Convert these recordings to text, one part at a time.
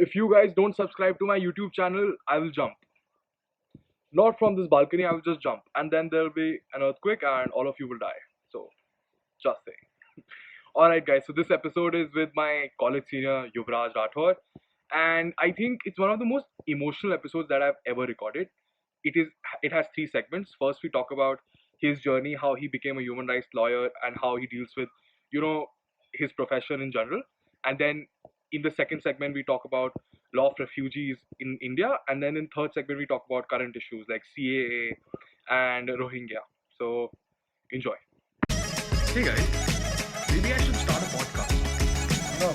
If you guys don't subscribe to my YouTube channel, I will jump. Not from this balcony, I will just jump. And then there'll be an earthquake and all of you will die. So, just saying. Alright, guys, so this episode is with my college senior Yuvraj Rathore. And I think it's one of the most emotional episodes that I've ever recorded. It has three segments. First, we talk about his journey, how he became a human rights lawyer, and how he deals with, you know, his profession in general. And then in the second segment, we talk about law of refugees in India, and then in third segment, we talk about current issues like CAA and Rohingya. So enjoy. Hey guys, maybe I should start a podcast. No.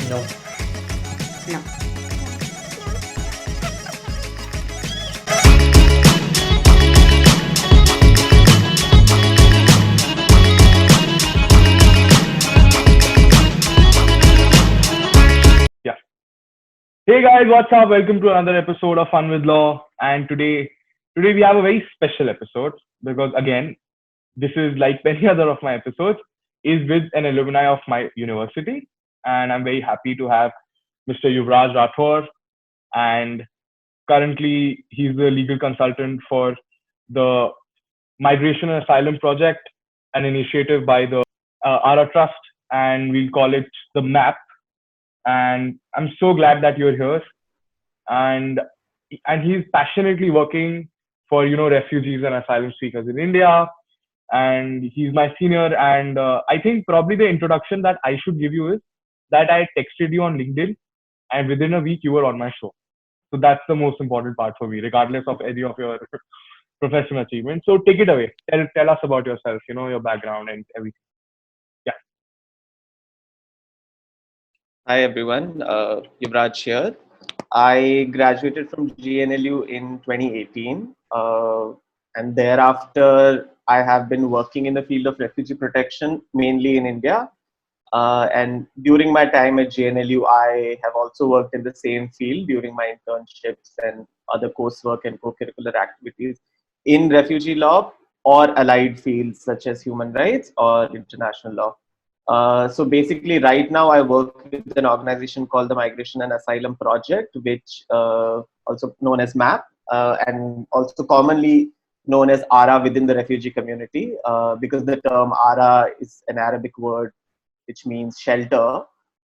No. No. Yeah. Hey guys, what's up? Welcome to another episode of Fun with Law. And today we have a very special episode because again, this is like many other of my episodes, is with an alumni of my university. And I'm very happy to have Mr. Yuvraj Rathore. And currently, he's the legal consultant for the Migration and Asylum Project, an initiative by the ARA Trust, and we'll call it the MAP. And I'm so glad that you're here. And he's passionately working for refugees and asylum seekers in India. And he's my senior. And I think probably the introduction that I should give you is that I texted you on LinkedIn, and within a week you were on my show. So that's the most important part for me, regardless of any of your professional achievements. So take it away. Tell us about yourself, your background and everything. Yeah. Hi everyone, Yuvraj here. I graduated from GNLU in 2018, and thereafter I have been working in the field of refugee protection, mainly in India. And during my time at GNLU, I have also worked in the same field during my internships and other coursework and co-curricular activities in refugee law or allied fields such as human rights or international law. So basically, right now I work with an organization called the Migration and Asylum Project, which also known as MAP, and also commonly known as ARA within the refugee community, because the term ARA is an Arabic word which means shelter.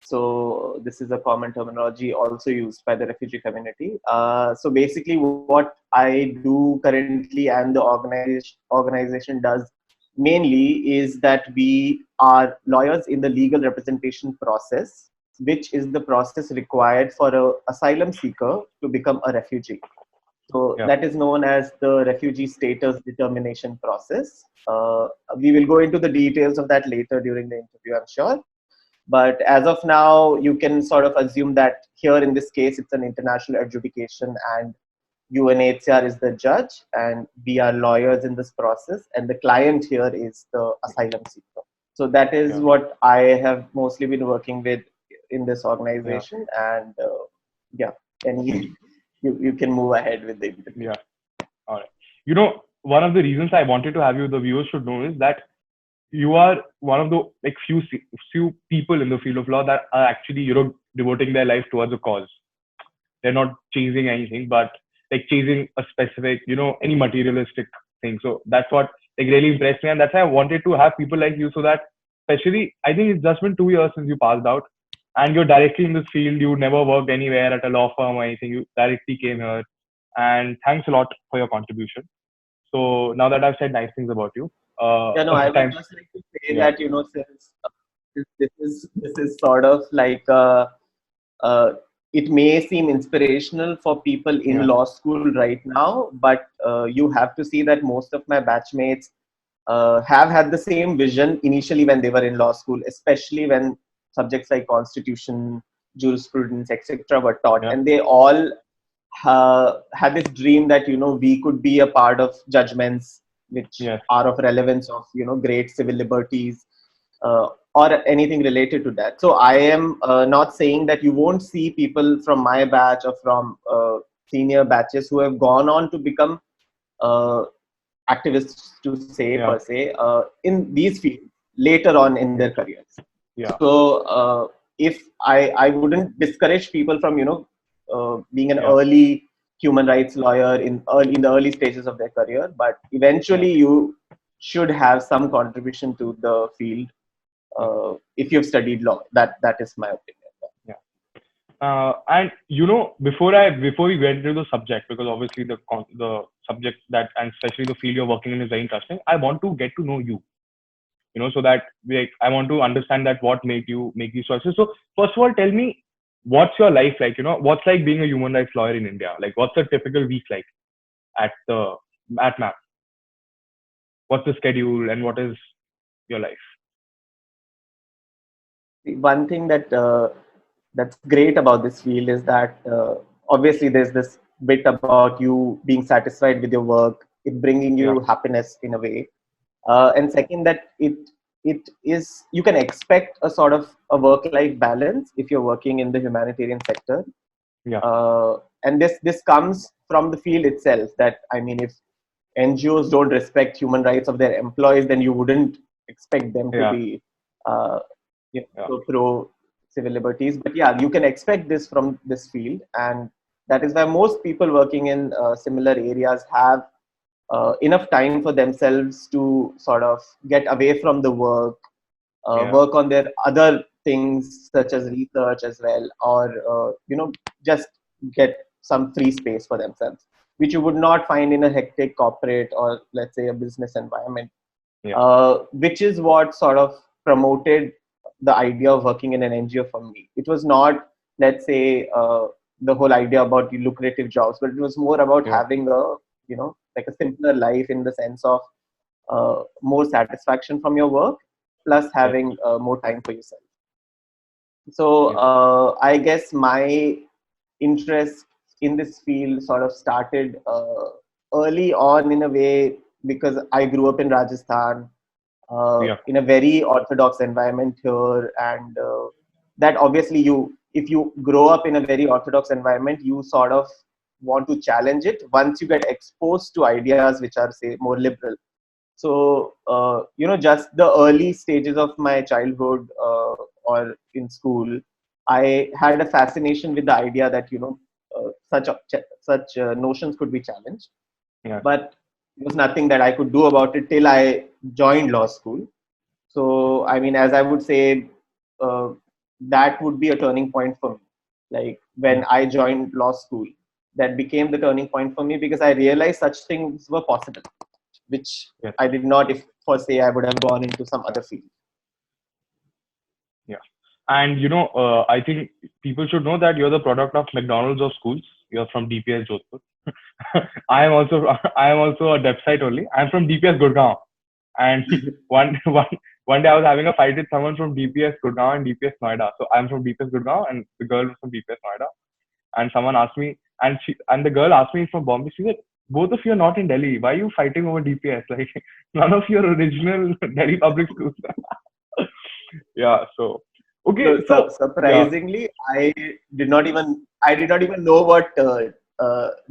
So this is a common terminology also used by the refugee community. So basically what I do currently and the organization does mainly is that we are lawyers in the legal representation process, which is the process required for an asylum seeker to become a refugee. So Yeah. that is known as the refugee status determination process. We will go into the details of that later during the interview, I'm sure. But as of now, you can sort of assume that here in this case, it's an international adjudication and UNHCR is the judge and we are lawyers in this process. And the client here is the asylum seeker. So that is what I have mostly been working with in this organization. And and you can move ahead with the interview. Yeah. All right. One of the reasons I wanted to have you, the viewers should know, is that you are one of the few people in the field of law that are actually devoting their life towards a cause. They're not chasing anything, but like chasing a specific any materialistic thing. So that's what like really impressed me, and that's why I wanted to have people like you, so that especially I think it's just been 2 years since you passed out, and you're directly in this field. You never worked anywhere at a law firm or anything. You directly came here, and thanks a lot for your contribution. So now that I've said nice things about you, Yeah, no, I would just like to say that since this is sort of like it may seem inspirational for people in law school right now, but you have to see that most of my batchmates have had the same vision initially when they were in law school, especially when subjects like constitution, jurisprudence, etc. were taught, and they all had this dream that we could be a part of judgments which are of relevance of great civil liberties or anything related to that. So I am not saying that you won't see people from my batch or from senior batches who have gone on to become activists, to say per se, in these fields later on in their careers. So if I wouldn't discourage people from, being an Yeah. early human rights lawyer in the early stages of their career, but Yeah. eventually you should have some contribution to the field Yeah. if you've studied law. That is my opinion. Yeah. And before we get into the subject, because obviously the subject that, and especially the field you're working in, is very interesting. I want to get to know you, so that I want to understand that what made you make these choices. So first of all, tell me, what's your life like? What's like being a human rights lawyer in India? Like, what's a typical week like at the at MAP? What's the schedule and what is your life? One thing that's great about this field is that obviously there's this bit about you being satisfied with your work, it bringing Yeah. you happiness in a way, and second, that it is, you can expect a sort of a work-life balance if you're working in the humanitarian sector. Yeah. And this comes from the field itself, that I mean, if NGOs don't respect human rights of their employees, then you wouldn't expect them to Yeah. be uh, Yeah. so pro civil liberties. But yeah, you can expect this from this field, and that is why most people working in similar areas have enough time for themselves to sort of get away from the work, Yeah. work on their other things such as research as well, or just get some free space for themselves, which you would not find in a hectic corporate or let's say a business environment, Yeah. which is what sort of promoted the idea of working in an NGO for me. It was not, let's say, the whole idea about the lucrative jobs, but it was more about Yeah. having a, like a simpler life in the sense of more satisfaction from your work, plus Yes. having more time for yourself. So Yes. I guess my interest in this field sort of started early on in a way, because I grew up in Rajasthan, Yeah. in a very orthodox environment here, and that obviously if you grow up in a very orthodox environment, you sort of want to challenge it once you get exposed to ideas which are, say, more liberal. So just the early stages of my childhood, or in school, I had a fascination with the idea that such notions could be challenged, Yeah. but there was nothing that I could do about it till I joined law school. So, I mean, as I would say, uh, that would be a turning point for me. Like when Yeah. I joined law school, that became the turning point for me, because I realized such things were possible, which Yes. I did not if, for say, I would have gone into some other field. Yeah. And I think people should know that you're the product of McDonald's of schools. You're from DPS Jodhpur. I am also a website only. I'm from DPS Gurgaon. And one day I was having a fight with someone from DPS Gurgaon and DPS Noida. So I'm from DPS Gurgaon and the girl was from DPS Noida. And someone asked me, and the girl asked me from Bombay. She said, "Both of you are not in Delhi. Why are you fighting over DPS? Like none of your original Delhi public schools." Yeah. So okay. No, So yeah. surprisingly, I did not even know what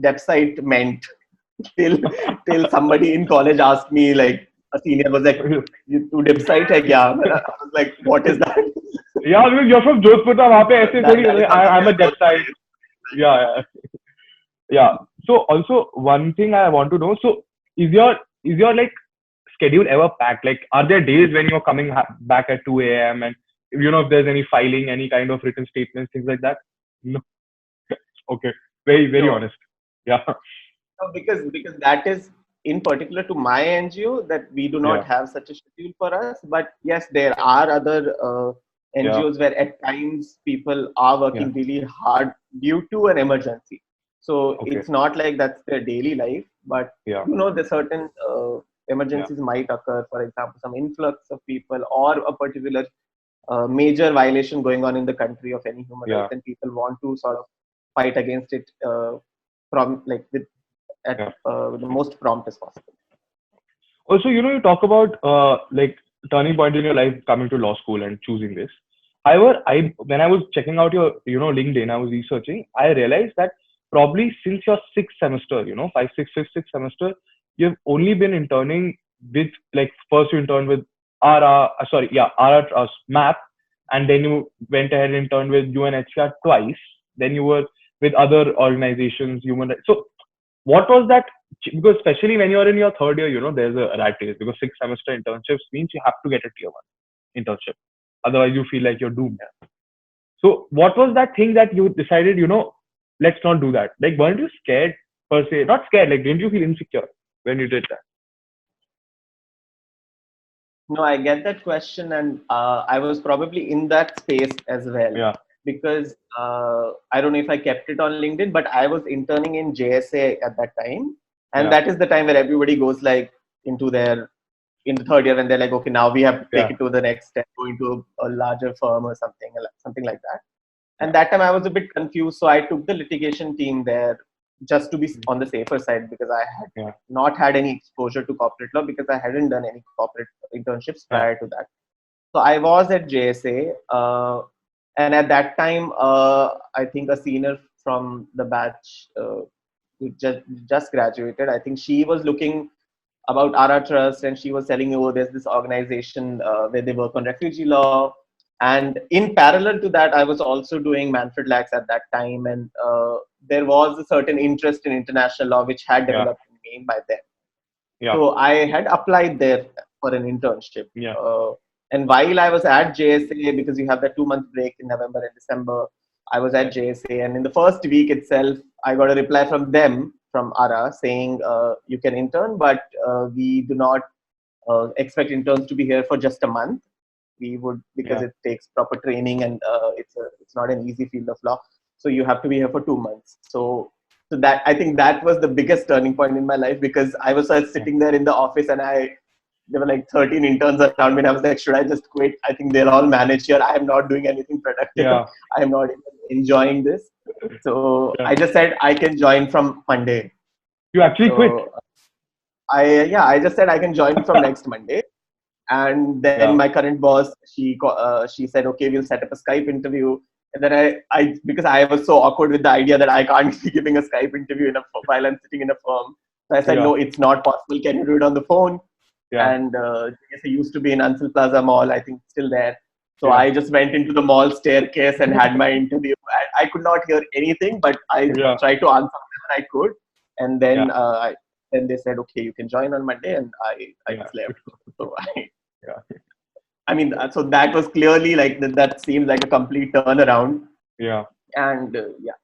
website meant till till somebody in college asked me, like a senior was like, "You to website hai kya?" I was like, "What is that?" Yeah, because you're from Jodhpur, तो वहाँ पे ऐसे that थोड़ी that is something I'm a I depth don't side. Yeah, yeah, yeah. So also one thing I want to know. So is your like schedule ever packed? Like, are there days when you're coming back at 2 a.m. and if there's any filing, any kind of written statements, things like that? No. Okay. Very very know. honest. Yeah. No, because that is in particular to my NGO, that we do not Yeah. have such a schedule for us. But yes, there are other Yeah. NGOs where at times people are Yeah. working really hard due to an emergency. So Okay. it's not like that's their daily life, but Yeah. the certain Yeah. emergencies might occur. For example, some influx of people or a particular major violation going on in the country of any human rights, Yeah. and people want to sort of fight against it from like with at Yeah. the most prompt as possible. Also, you talk about like turning point in your life coming to law school and choosing this. However, I when I was checking out your LinkedIn, I was researching. I realized that probably since your sixth semester, five, six, fifth, sixth semester, you've only been interning with, like, first you interned with RR, sorry, yeah, RR Trust MAP, and then you went ahead and interned with UNHCR twice. Then you were with other organizations, human rights. So what was that? Because especially when you're in your third year, there's a rat race because 6 semester internships means you have to get a tier one internship. Otherwise, you feel like you're doomed. So what was that thing that you decided, let's not do that? Like, weren't you scared per se? Not scared, like, didn't you feel insecure when you did that? No, I get that question, and I was probably in that space as well. Yeah. Because I don't know if I kept it on LinkedIn, but I was interning in JSA at that time, and Yeah. that is the time where everybody goes like into in the third year, and they're like, okay, now we have to take Yeah. it to the next step, go into a larger firm or something like that. And that time I was a bit confused, so I took the litigation team there just to be on the safer side because I had Yeah. not had any exposure to corporate law because I hadn't done any corporate internships prior to that. So I was at JSA, and at that time, I think a senior from the batch who just graduated, I think she was looking about RR Trust, and she was telling me, oh, there's this organization where they work on refugee law. And in parallel to that, I was also doing Manfred Lax at that time, and there was a certain interest in international law which had Yeah. developed in me by then. Yeah. So I had applied there for an internship. Yeah. And while I was at JSA, because you have that 2 month break in November and December, I was at JSA. And in the first week itself, I got a reply from them, from ARA, saying, you can intern, but we do not expect interns to be here for just a month. We would, because Yeah. it takes proper training, and it's not an easy field of law. So you have to be here for 2 months. So that, I think that was the biggest turning point in my life, because I was sitting there in the office, and there were like 13 interns around me, and I was like, should I just quit? I think they're all managed here. I am not doing anything productive. Yeah. I am not even enjoying this. So Yeah. I just said I can join from Monday. You actually quit. So I just said I can join from next Monday. And then Yeah. my current boss, she said, okay, we'll set up a Skype interview. And then I because I was so awkward with the idea that I can't be giving a Skype interview while I'm sitting in a firm. So I said, Yeah. no, it's not possible. Can you do it on the phone? Yeah. And JSA used to be in Ansel Plaza Mall, I think still there. So Yeah. I just went into the mall staircase and had my interview. I could not hear anything, but I Yeah. tried to answer whatever I could. And then Yeah. then they said, okay, you can join on Monday, and I Yeah. just left. So Yeah. I mean, so that was clearly like that seemed like a complete turnaround. Yeah. And yeah,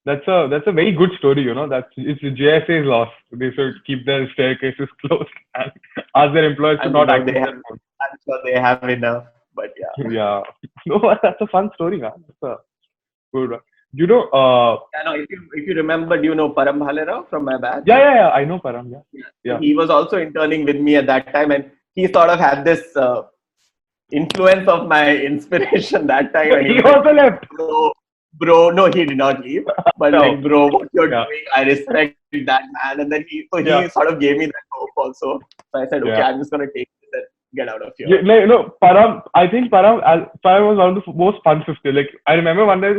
That's a very good story, That's it's the JSA's loss. They should keep their staircases closed and ask their employees to I'm not sure access their phone. I'm sure they have enough. But yeah. Yeah. No, that's a fun story, man. That's a good one. Yeah, no, if you remember, do you know Param Bhalerao from my batch? Yeah. I know Param. Yeah. Yeah. Yeah. He was also interning with me at that time, and he sort of had this influence of my inspiration that time. And he He was like, also left. bro, no, he did not leave. But No. like, bro, what you're Yeah. doing, I respect that man. And then he Yeah. sort of gave me that hope also. So I said, okay, Yeah. I'm just gonna take this and get out of here. Yeah, like, Param. I think Param was one of the most fun 50. Like, I remember one day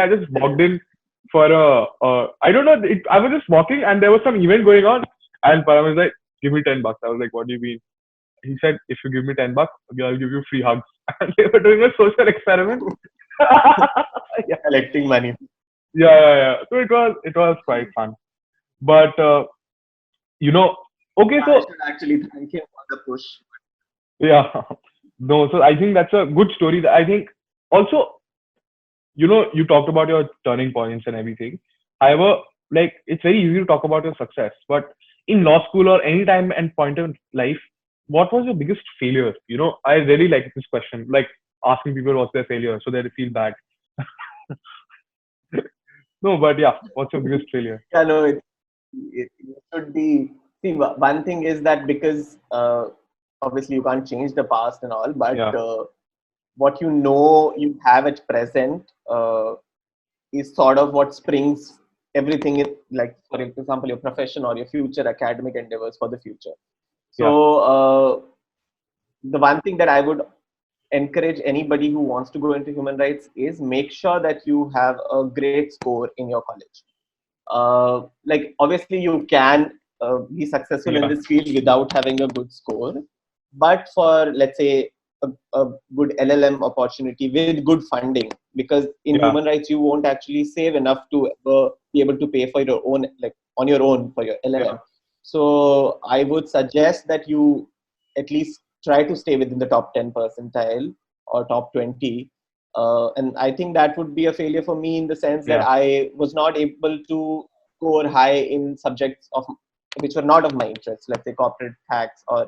I just walked in for I don't know. I was just walking and there was some event going on, and Param was like, "Give me $10." I was like, "What do you mean?" He said, "If you give me $10, I'll give you free hugs." And they were doing a social experiment. Yeah. Collecting money. Yeah. So it was quite fun. But okay, I so should actually thank him for the push. yeah, no. So I think that's a good story. That I think also, you talked about your turning points and everything. However, like, it's very easy to talk about your success, but in law school or any time and point in life, what was your biggest failure? I really like this question, like asking people what's their failure so that they feel bad. No, but yeah, what's your biggest failure? Yeah, no, it should be. See, one thing is that because obviously you can't change the past and all, but Yeah. What you have at present is sort of what springs everything, like, for example, your profession or your future academic endeavors for the future. So the one thing that I would encourage anybody who wants to go into human rights is make sure that you have a great score in your college. Like, obviously you can be successful in Yeah. this field without having a good score, but for, let's say, a good LLM opportunity with good funding, because in Yeah. human rights you won't actually save enough to be able to pay for your own, like on your own for your Yeah. LLM. So I would suggest that you at least try to stay within the top 10 percentile or top 20. And I think that would be a failure for me in the sense that Yeah. I was not able to score high in subjects of which were not of my interest, let's say corporate tax or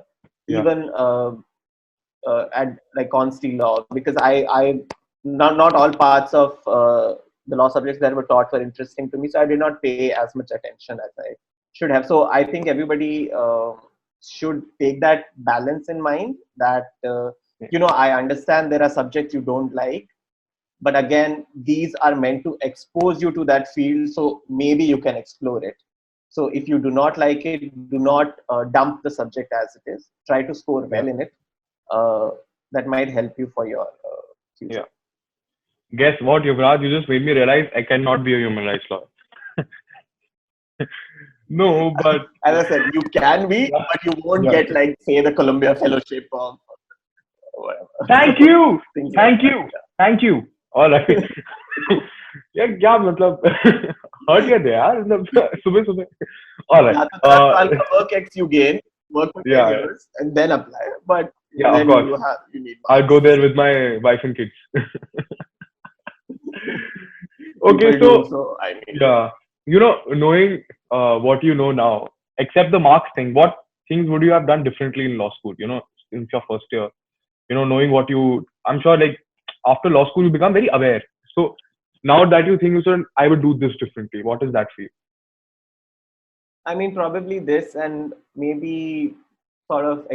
Yeah. even at like consti law, because I not all parts of the law subjects that were taught were interesting to me, so I did not pay as much attention as I should have. So I think everybody should take that balance in mind, that I understand there are subjects you don't like, but again these are meant to expose you to that field, so maybe you can explore it. So if you do not like it, do not dump the subject as it is, try to score Yeah. well in it. uh, that might help you for your Yeah. future. Guess what, Yuvraj? You just made me realize I cannot be a human rights lawyer. No, but As I said, you can be, yeah. but you won't Yeah. get like say the Columbia Fellowship or whatever. Thank you. Things like Thank that. you. Thank you. All right. यार क्या मतलब hurt गए थे यार मतलब सुबह सुबह all right Yeah, तो 10 साल का work X you gain, work for 10 yeah years and then apply. But yeah of then course you need I'll go marks. there with my wife and kids okay People so do, so I mean, yeah knowing what you know now except the marks thing what things would you have done differently in law school since your first year knowing what you I'm sure like after law school you become very aware so now that you think you said I would do this differently what is that for you I mean, probably this, and maybe sort of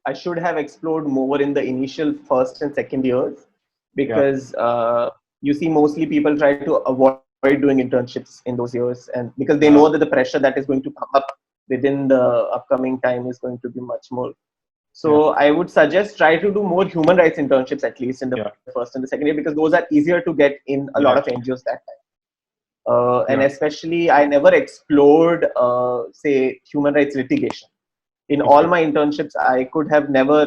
I should have explored more in the initial first and second years, yeah because you see mostly people try to avoid doing internships in those years, and because they know yeah that the pressure that is going to come up within the upcoming time is going to be much more. yeah So I would suggest try to do more human rights internships at least in the yeah first and the second year, because those are easier to get in a lot of yes NGOs that time. And yeah especially, I never explored, say, human rights litigation. In all okay my internships, I could have never,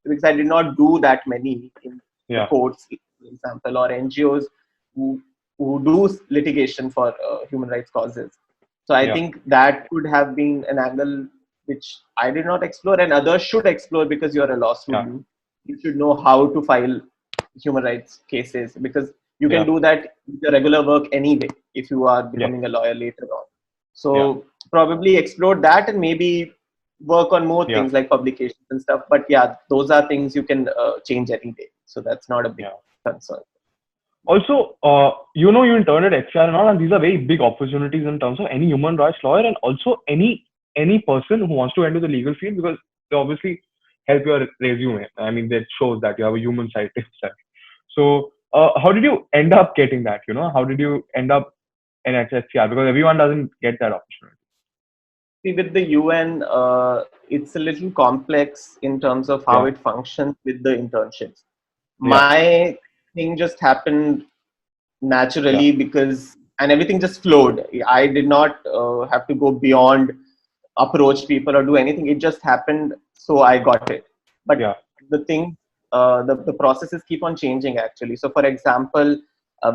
because I did not do that many in the yeah courts, for example, or NGOs who, who do litigation for human rights causes. So I yeah think that could have been an angle which I did not explore, and others should explore, because you're a law yeah student. You should know how to file human rights cases, because you can yeah do that with your regular work anyway if you are yes becoming a lawyer later on. yeah So probably explore that and maybe work on more yeah things like publications and stuff. But yeah, those are things you can change any day. So that's not a big yeah concern. also you interned at HCR and all and these are very big opportunities in terms of any human rights lawyer and also any person who wants to enter the legal field because they obviously help your resume. I mean that shows that you have a human side to yourself. So how did you end up getting that? How did you end up in HCR? Because everyone doesn't get that opportunity. See, with the UN, it's a little complex in terms of how Yeah, it functions with the internships. yeah, My thing just happened yeah, naturally, because and everything just flowed. I did not have to go beyond approach people or do anything. It just happened, so I got it. But yeah, the thing, the processes keep on changing actually. So for example,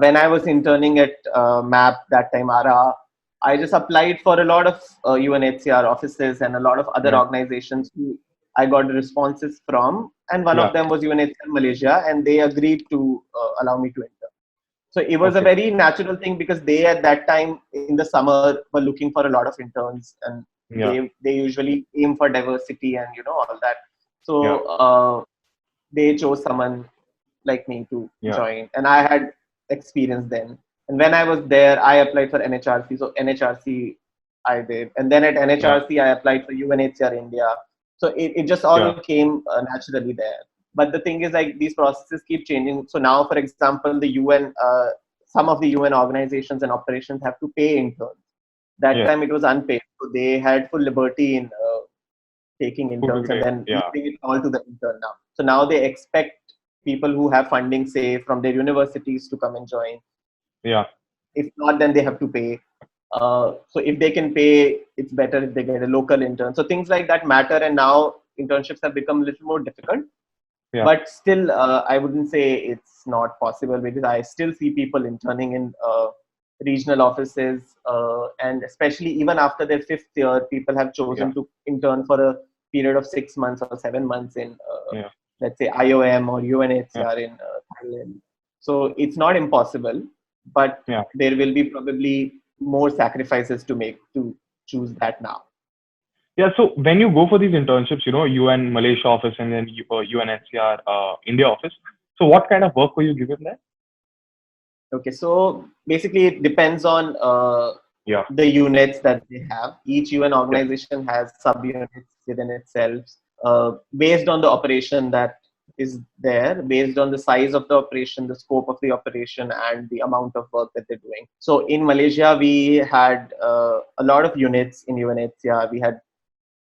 when I was interning at MAP that time, ARA, I just applied for a lot of UNHCR offices and a lot of other yeah, organizations who I got responses from, and one yeah. of them was UNHCR Malaysia, and they agreed to allow me to enter. So it was a Okay. very natural thing, because they at that time in the summer were looking for a lot of interns, and Yeah, they usually aim for diversity and all that. yeah, So they chose someone like me to yeah, join, and I had experience then. And when I was there, I applied for NHRC. So NHRC I did, and then at yeah, NHRC I applied for UNHCR India. So it just all yeah, came naturally there. But the thing is, like, these processes keep changing. So now, for example, the UN, some of the UN organizations and operations have to pay interns. That yes. time it was unpaid, so they had full liberty in taking Who to interns and take? then Yeah, leaving it all to the intern now. So now they expect people who have funding, say, from their universities to come and join. yeah, If not, then they have to pay. So if they can pay, it's better if they get a local intern. So things like that matter. And now internships have become a little more difficult. Yeah. But still, I wouldn't say it's not possible, because I still see people interning in regional offices, and especially even after their fifth year, people have Yeah. chosen to intern for a period of 6 months or 7 months in, Yeah. let's say, IOM or Yeah. UNHCR in Thailand. So it's not impossible, but Yeah. there will be probably more sacrifices to make to choose that now. Yeah. So when you go for these internships, UN Malaysia office and then UNHCR India office. So what kind of work were you given there? Okay, so basically it depends on Yeah. the units that they have. Each UN Yeah. organization has subunits within itself, based on the operation that is there, based on the size of the operation, the scope of the operation, and the amount of work that they're doing. So in Malaysia, we had a lot of units in UNHCR. We had,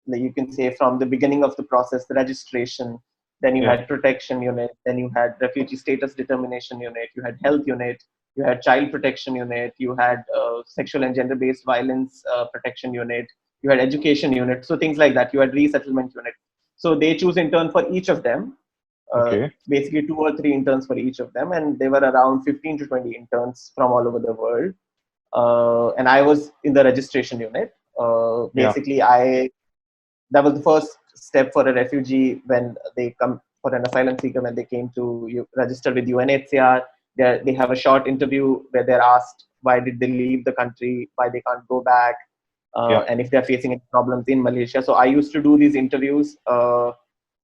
like, you can say, from the beginning of the process, the registration, then you Yeah. had protection unit, then you had refugee status determination unit, you had health unit, you had child protection unit, you had sexual and gender based violence protection unit, you had education unit, so things like that. You had resettlement unit. So they choose intern for each of them, Okay. basically 2 or 3 interns for each of them, and there were around 15 to 20 interns from all over the world. And I was in the registration unit. Yeah. Basically, I that was the first step for a refugee when they come, for an asylum seeker, when they came to register with UNHCR. They have a short interview where they're asked why did they leave the country, why they can't go back, Yeah. and if they're facing any problems in Malaysia. So I used to do these interviews,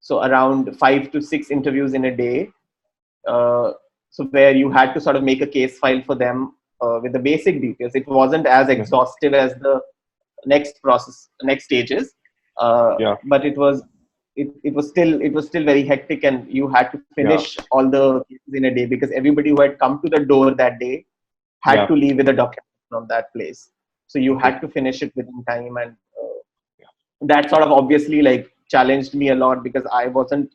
so around 5 to 6 interviews in a day. Uh, so where you had to sort of make a case file for them with the basic details. It wasn't as Yeah. exhaustive as the next stages, Yeah. but it was still very hectic, and you had to Yeah. finish all the cases in a day, because everybody who had come to the door that day had Yeah. to leave with a document from that place. So you Okay. had to finish it within time, and Yeah. that sort of obviously like challenged me a lot, because I wasn't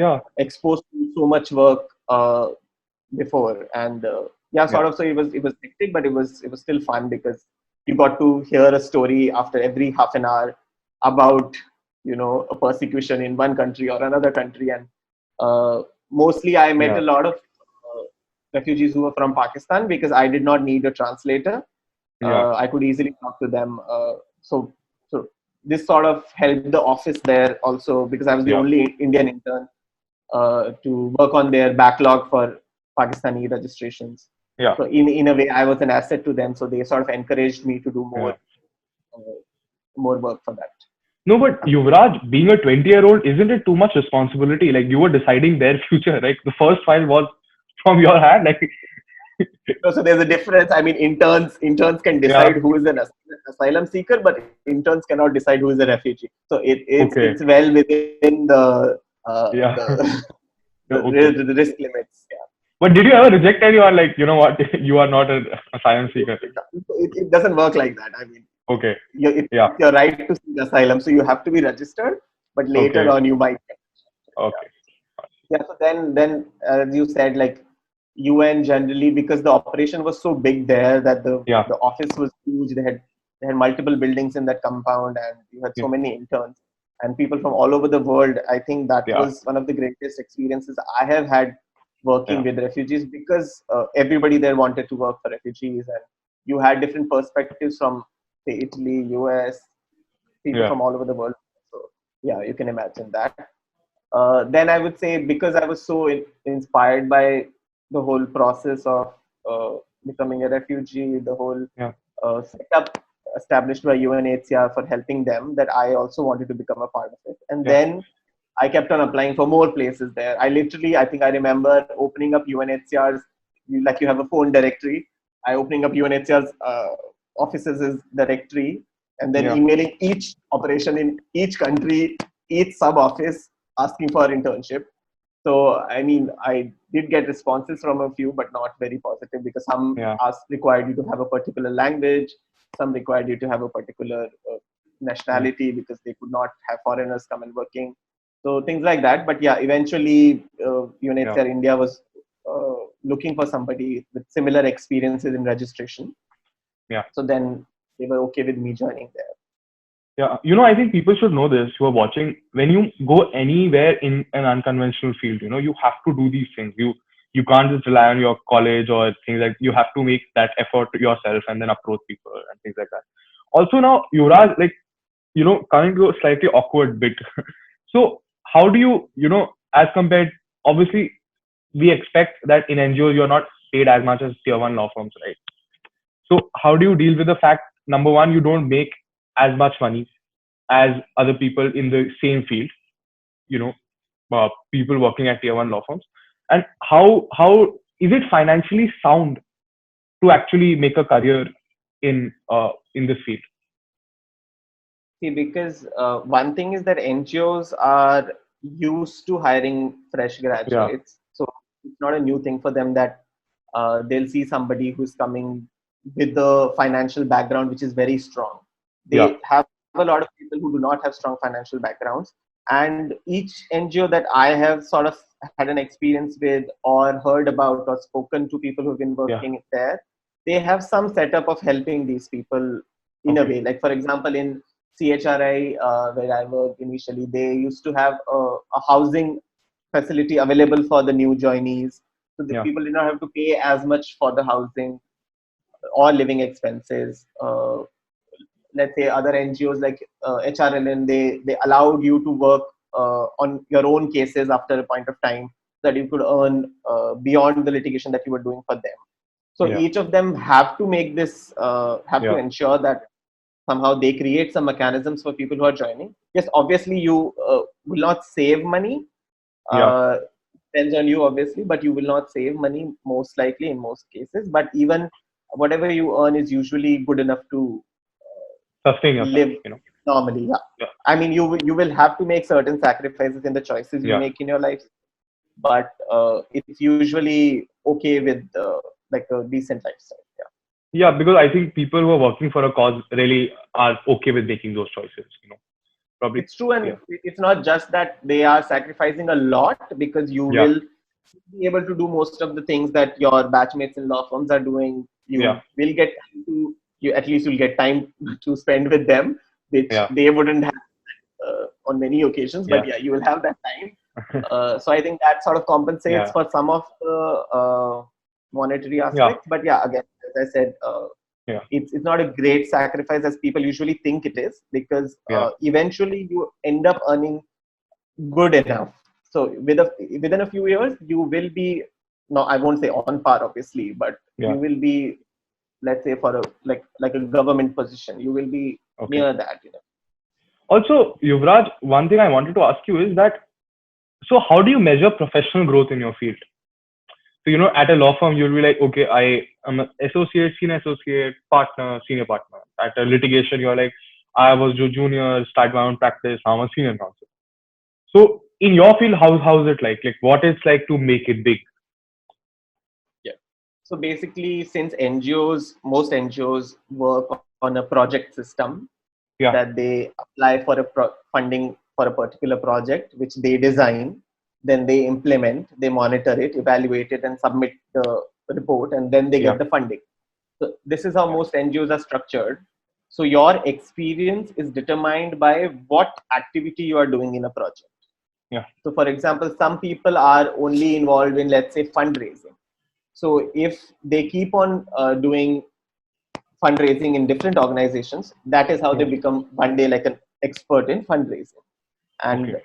Yeah. exposed to so much work before. And yeah, Yeah. sort of, so it was hectic, but it was still fun, because you got to hear a story after every half an hour about, a persecution in one country or another country. And mostly I met Yeah. a lot of refugees who were from Pakistan, because I did not need a translator. Yeah. I could easily talk to them. So this sort of helped the office there also, because I was the Yeah. only Indian intern to work on their backlog for Pakistani registrations. Yeah. So in a way, I was an asset to them. So they sort of encouraged me to do Yeah. more work for that. No, but Yuvraj, being a 20-year-old, isn't it too much responsibility? Like you were deciding their future, right? The first file was from your hand. Like, So there's a difference. I mean, interns can yeah. decide who is an asylum seeker, but interns cannot decide who is a refugee. So it's Okay. well within Yeah. the Yeah, okay. the risk limits. Yeah. But did you ever reject and you are like, you know what? You are not an asylum seeker. It doesn't work like that. I mean, Okay. Yeah. it's your right to seek asylum, so you have to be registered, but later Okay. on you might. Okay. Yeah. So then as you said, like, UN generally, because the operation was so big there, that Yeah. the office was huge. They had multiple buildings in that compound, and you had Yeah. so many interns and people from all over the world. I think that Yeah. was one of the greatest experiences I have had working Yeah. with refugees, because everybody there wanted to work for refugees, and you had different perspectives from, say, Italy, US, people Yeah. from all over the world. So yeah, you can imagine that. Then I would say, because I was so inspired by the whole process of uh, becoming a refugee, the whole Yeah. setup established by UNHCR for helping them, that I also wanted to become a part of it. And Yeah. then I kept on applying for more places there. I think I remember opening up UNHCR's, like, you have a phone directory. I opening up UNHCR's offices' directory, and then Yeah. emailing each operation in each country, each sub office, asking for internship. So, I mean, I did get responses from a few, but not very positive, because some Yeah. required you to have a particular language, some required you to have a particular Yeah. nationality, because they could not have foreigners come and working. So things like that. But yeah, eventually Yeah. UNHCR India was looking for somebody with similar experiences in registration. Yeah. So then they were okay with me joining there. Yeah, I think people should know this who are watching. When you go anywhere in an unconventional field, you have to do these things. You can't just rely on your college or things like. You have to make that effort yourself and then approach people and things like that. Also now, Yuvraj, like, coming to a slightly awkward bit. So how do as compared, obviously, we expect that in NGOs you're not paid as much as tier one law firms, right? So how do you deal with the fact, number one, you don't make as much money as other people in the same field, you know, people working at tier one law firms, and how is it financially sound to actually make a career in this field? See, because one thing is that NGOs are used to hiring fresh Yeah, graduates, so it's not a new thing for them that they'll see somebody who's coming with the financial background which is very strong. yeah, They have a lot of people who do not have strong financial backgrounds, and each NGO that I have sort of had an experience with or heard about or spoken to people who've been yeah. working there, they have some setup of helping these people in a Okay. way. Like for example, in CHRI, where I worked initially, they used to have a housing facility available for the new joinees. So the Yeah, people did not have to pay as much for the housing or living expenses. Let's say other NGOs like HRLN, they allowed you to work on your own cases after a point of time so that you could earn beyond the litigation that you were doing for them. So yeah, each of them have to make this, have to yeah, ensure that somehow they create some mechanisms for people who are joining. Yes, obviously you will not save money. yeah. Uh, Depends on you, obviously, but you will not save money most likely in most cases. But even whatever you earn is usually good enough to Sustain yourself, live normally. Yeah. Yeah, I mean, you will have to make certain sacrifices in the choices you yeah. make in your life, but it's usually okay with like a decent lifestyle. Yeah. Yeah, because I think people who are working for a cause really are okay with making those choices, probably. It's true, and Yeah, it's not just that they are sacrificing a lot, because you yeah, will be able to do most of the things that your batchmates in law firms are doing. yeah, You will get time to, you at least you'll get time to spend with them, which yeah, they wouldn't have on many occasions. But yeah, yeah, you will have that time. So I think that sort of compensates yeah, for some of the monetary yeah, aspects. But yeah, again, as I said, yeah, it's not a great sacrifice as people usually think it is, because yeah, eventually you end up earning good enough. So within a few years, you will be, no, I won't say on par, obviously, but you yeah. will be, let's say, for a like a government position, you will be Okay. near that. Also, Yuvraj, one thing I wanted to ask you is that, so how do you measure professional growth in your field? So, at a law firm, you'll be like, okay, I am an associate, senior associate, partner, senior partner. At a litigation, you're like, I was a junior, start my own practice, I'm a senior counsel. So, in your field, how's it like? Like, what it's like to make it big? Yeah. So basically, since most NGOs work on a project system, Yeah, that they apply for a funding for a particular project which they design, then they implement, they monitor it, evaluate it, and submit the report, and then they yeah, get the funding. So this is how yeah, most NGOs are structured. So your experience is determined by what activity you are doing in a project. yeah, So for example, some people are only involved in, let's say, fundraising. So if they keep on doing fundraising in different organizations, that is how they yeah. become one day like an expert in fundraising. And Okay.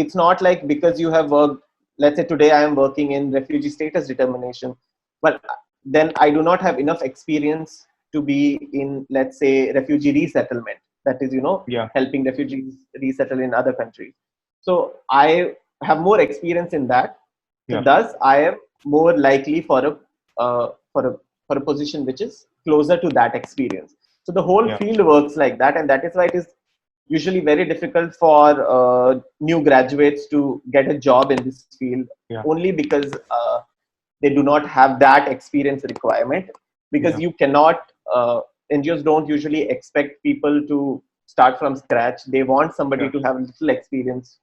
it's not like because you have worked, let's say today I am working in refugee status determination, well, then I do not have enough experience to be in, let's say, refugee resettlement, that is, Yeah, helping refugees resettle in other countries. So I have more experience in that, so yeah, thus I am more likely for a for a for a position which is closer to that experience. So the whole yeah, field works like that, and that is why it is usually very difficult for new graduates to get a job in this field, yeah, only because they do not have that experience requirement. Because yeah, you cannot, NGOs don't usually expect people to start from scratch. They want somebody yeah, to have little experience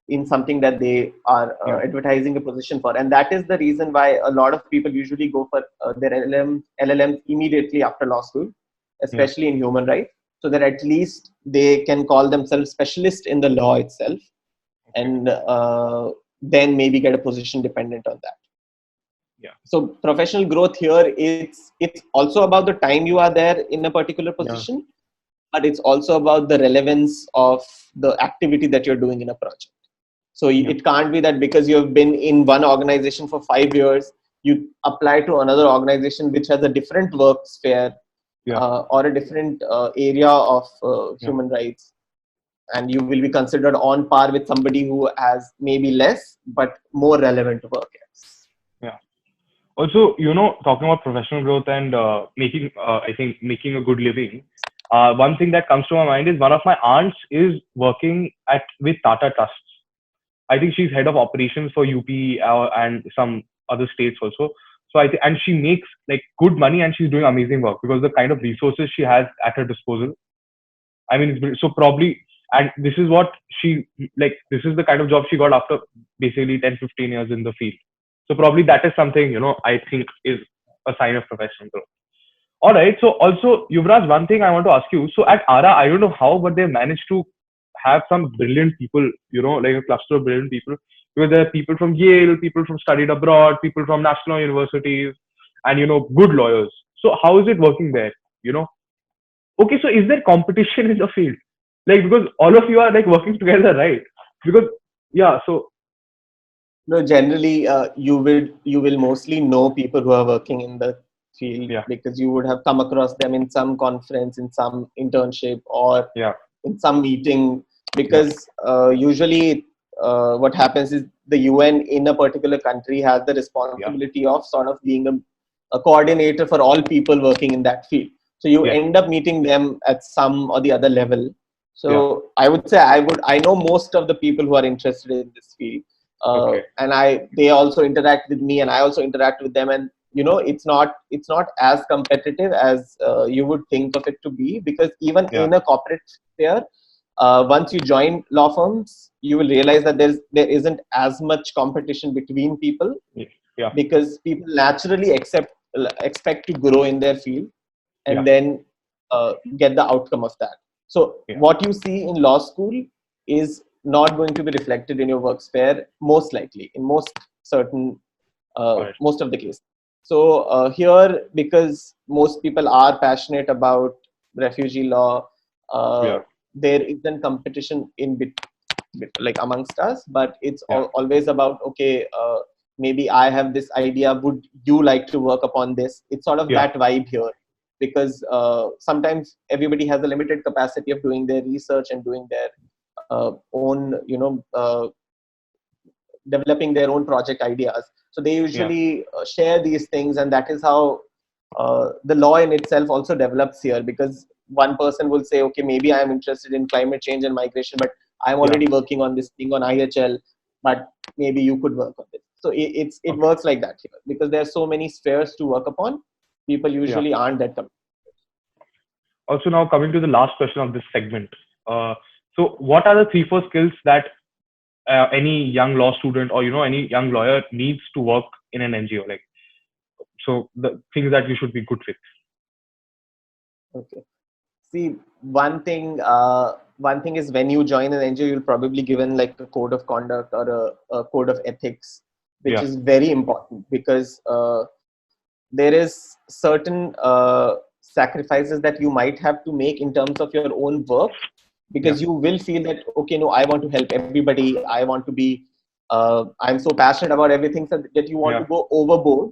in something that they are yeah, advertising a position for, and that is the reason why a lot of people usually go for their LLM immediately after law school, yeah, especially in human rights. so that at least they can call themselves specialists in the law itself, Okay. and then maybe get a position dependent on that. Yeah. So professional growth here, it's also about the time you are there in a particular Yeah. position, but it's also about the relevance of the activity that you're doing in a project. So Yeah. it can't be that because you have been in one organization for 5 years, you apply to another organization which has a different work sphere, Yeah. or a different area of Yeah. human rights, and you will be considered on par with somebody who has maybe less but more relevant work. Yeah. Also, talking about professional growth and making, I think, making a good living. One thing that comes to my mind is one of my aunts is working with Tata Trusts. I think she's head of operations for UP and some other states also. So I think, and she makes like good money, and she's doing amazing work because the kind of resources she has at her disposal. I mean, so probably, and this is what she like. This is the kind of job she got after basically 10, 15 years in the field. So probably that is something I think is a sign of professional growth. All right. So also, Yuvraj, one thing I want to ask you. So at ARA, I don't know how, but they managed to have some brilliant people, like a cluster of brilliant people. Because there are people from Yale, people from studied abroad, people from national universities, and good lawyers. So how is it working there? You know? Okay, so is there competition in the field? Like because all of you are like working together, right? Because yeah, so No, generally, you will mostly know people who are working in the field yeah, because you would have come across them in some conference, in some internship, or yeah, in some meeting. yeah, Because usually, what happens is the UN in a particular country has the yeah, responsibility of sort of being a coordinator for all people working in that field. So you yes, end up meeting them at some or the other level. yeah, So I would say I know most of the people who are interested in this field, okay, and they also interact with me, and I also interact with them. And it's not as competitive as you would think of it to be, because even yeah, in a corporate sphere, once you join law firms, you will realize that there isn't as much competition between people, yeah, because people naturally expect to grow in their field, yeah, and then get the outcome of that. So yeah, what you see in law school is not going to be reflected in your work sphere, most likely, in all right, most of the cases. So here, because most people are passionate about refugee law, yeah, there isn't competition like amongst us, but it's yeah, always about, okay, maybe I have this idea, would you like to work upon this? It's sort of yeah, that vibe here, because sometimes everybody has a limited capacity of doing their research and doing their own, developing their own project ideas. So they yeah, usually share these things, and that is how the law in itself also develops here, because one person will say, okay, maybe I am interested in climate change and migration, but I'm yeah, already working on this thing on IHL, but maybe you could work on this. So it okay, works like that here, because there are so many spheres to work upon. People yeah. usually aren't that Also, now coming to the last question of this segment. Uh, so, what are the 3, 4 skills that any young law student or any young lawyer needs to work in an NGO? Like, so the things that you should be good with. okay. See, one thing is, when you join an NGO, you'll probably given like a code of conduct or a code of ethics, which Yeah, is very important, because there is certain sacrifices that you might have to make in terms of your own work, yeah, because you will feel that, okay, no, I want to help everybody. I want to be, I'm so passionate about everything, that you want yeah, to go overboard,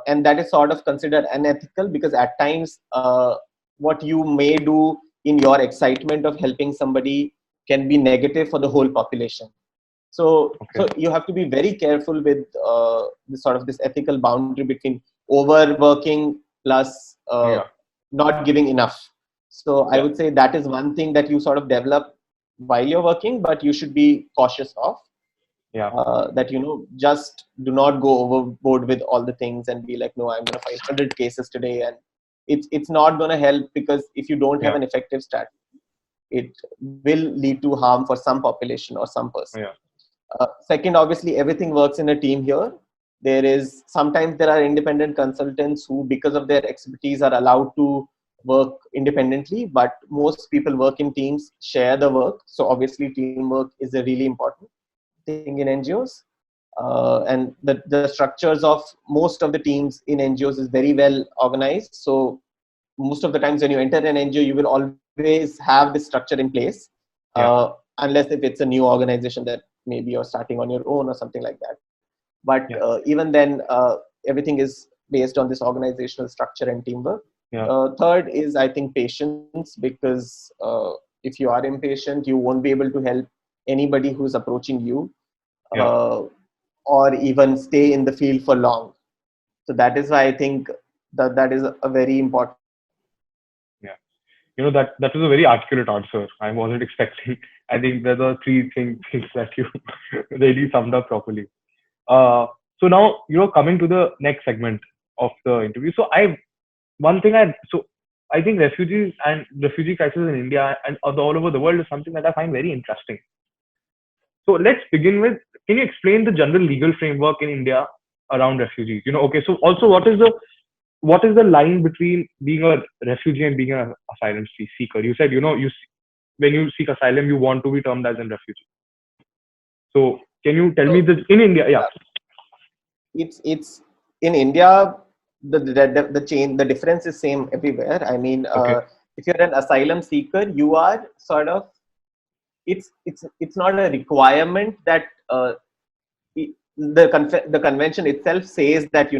and that is sort of considered unethical, because at times what you may do in your excitement of helping somebody can be negative for the whole population. So okay, you have to be very careful with this sort of this ethical boundary between overworking plus yeah, not giving enough. So I yeah, would say that is one thing that you sort of develop while you're working, but you should be cautious of, yeah, that just do not go overboard with all the things and be like, no, I'm going to file 100 cases today, and it's not going to help, because if you don't have yeah, an effective strategy, it will lead to harm for some population or some person. yeah, Second, obviously, everything works in a team here. Sometimes there are independent consultants who, because of their expertise, are allowed to work independently, but most people work in teams, share the work. So obviously teamwork is a really important thing in NGOs. And the structures of most of the teams in NGOs is very well organized. So most of the times when you enter an NGO, you will always have this structure in place, unless if it's a new organization that maybe you're starting on your own or something like that. But even then, everything is based on this organizational structure and teamwork. Third is, I think, patience, because if you are impatient, you won't be able to help anybody who's approaching you, or even stay in the field for long. So that is why I think that is a very important. That was a very articulate answer. I wasn't expecting. I think there are three things that you really summed up properly. So now, coming to the next segment of the interview. So I think refugees and refugee crisis in India and all over the world is something that I find very interesting. So let's begin with, can you explain the general legal framework in India around refugees? Okay. So also, what is the line between being a refugee and being an asylum seeker? You said, when you seek asylum, you want to be termed as a refugee. So can you tell me this in India? Yeah. It's in India, the difference is same everywhere. I mean, if you're an asylum seeker, you are sort of, it's not a requirement that the convention itself says that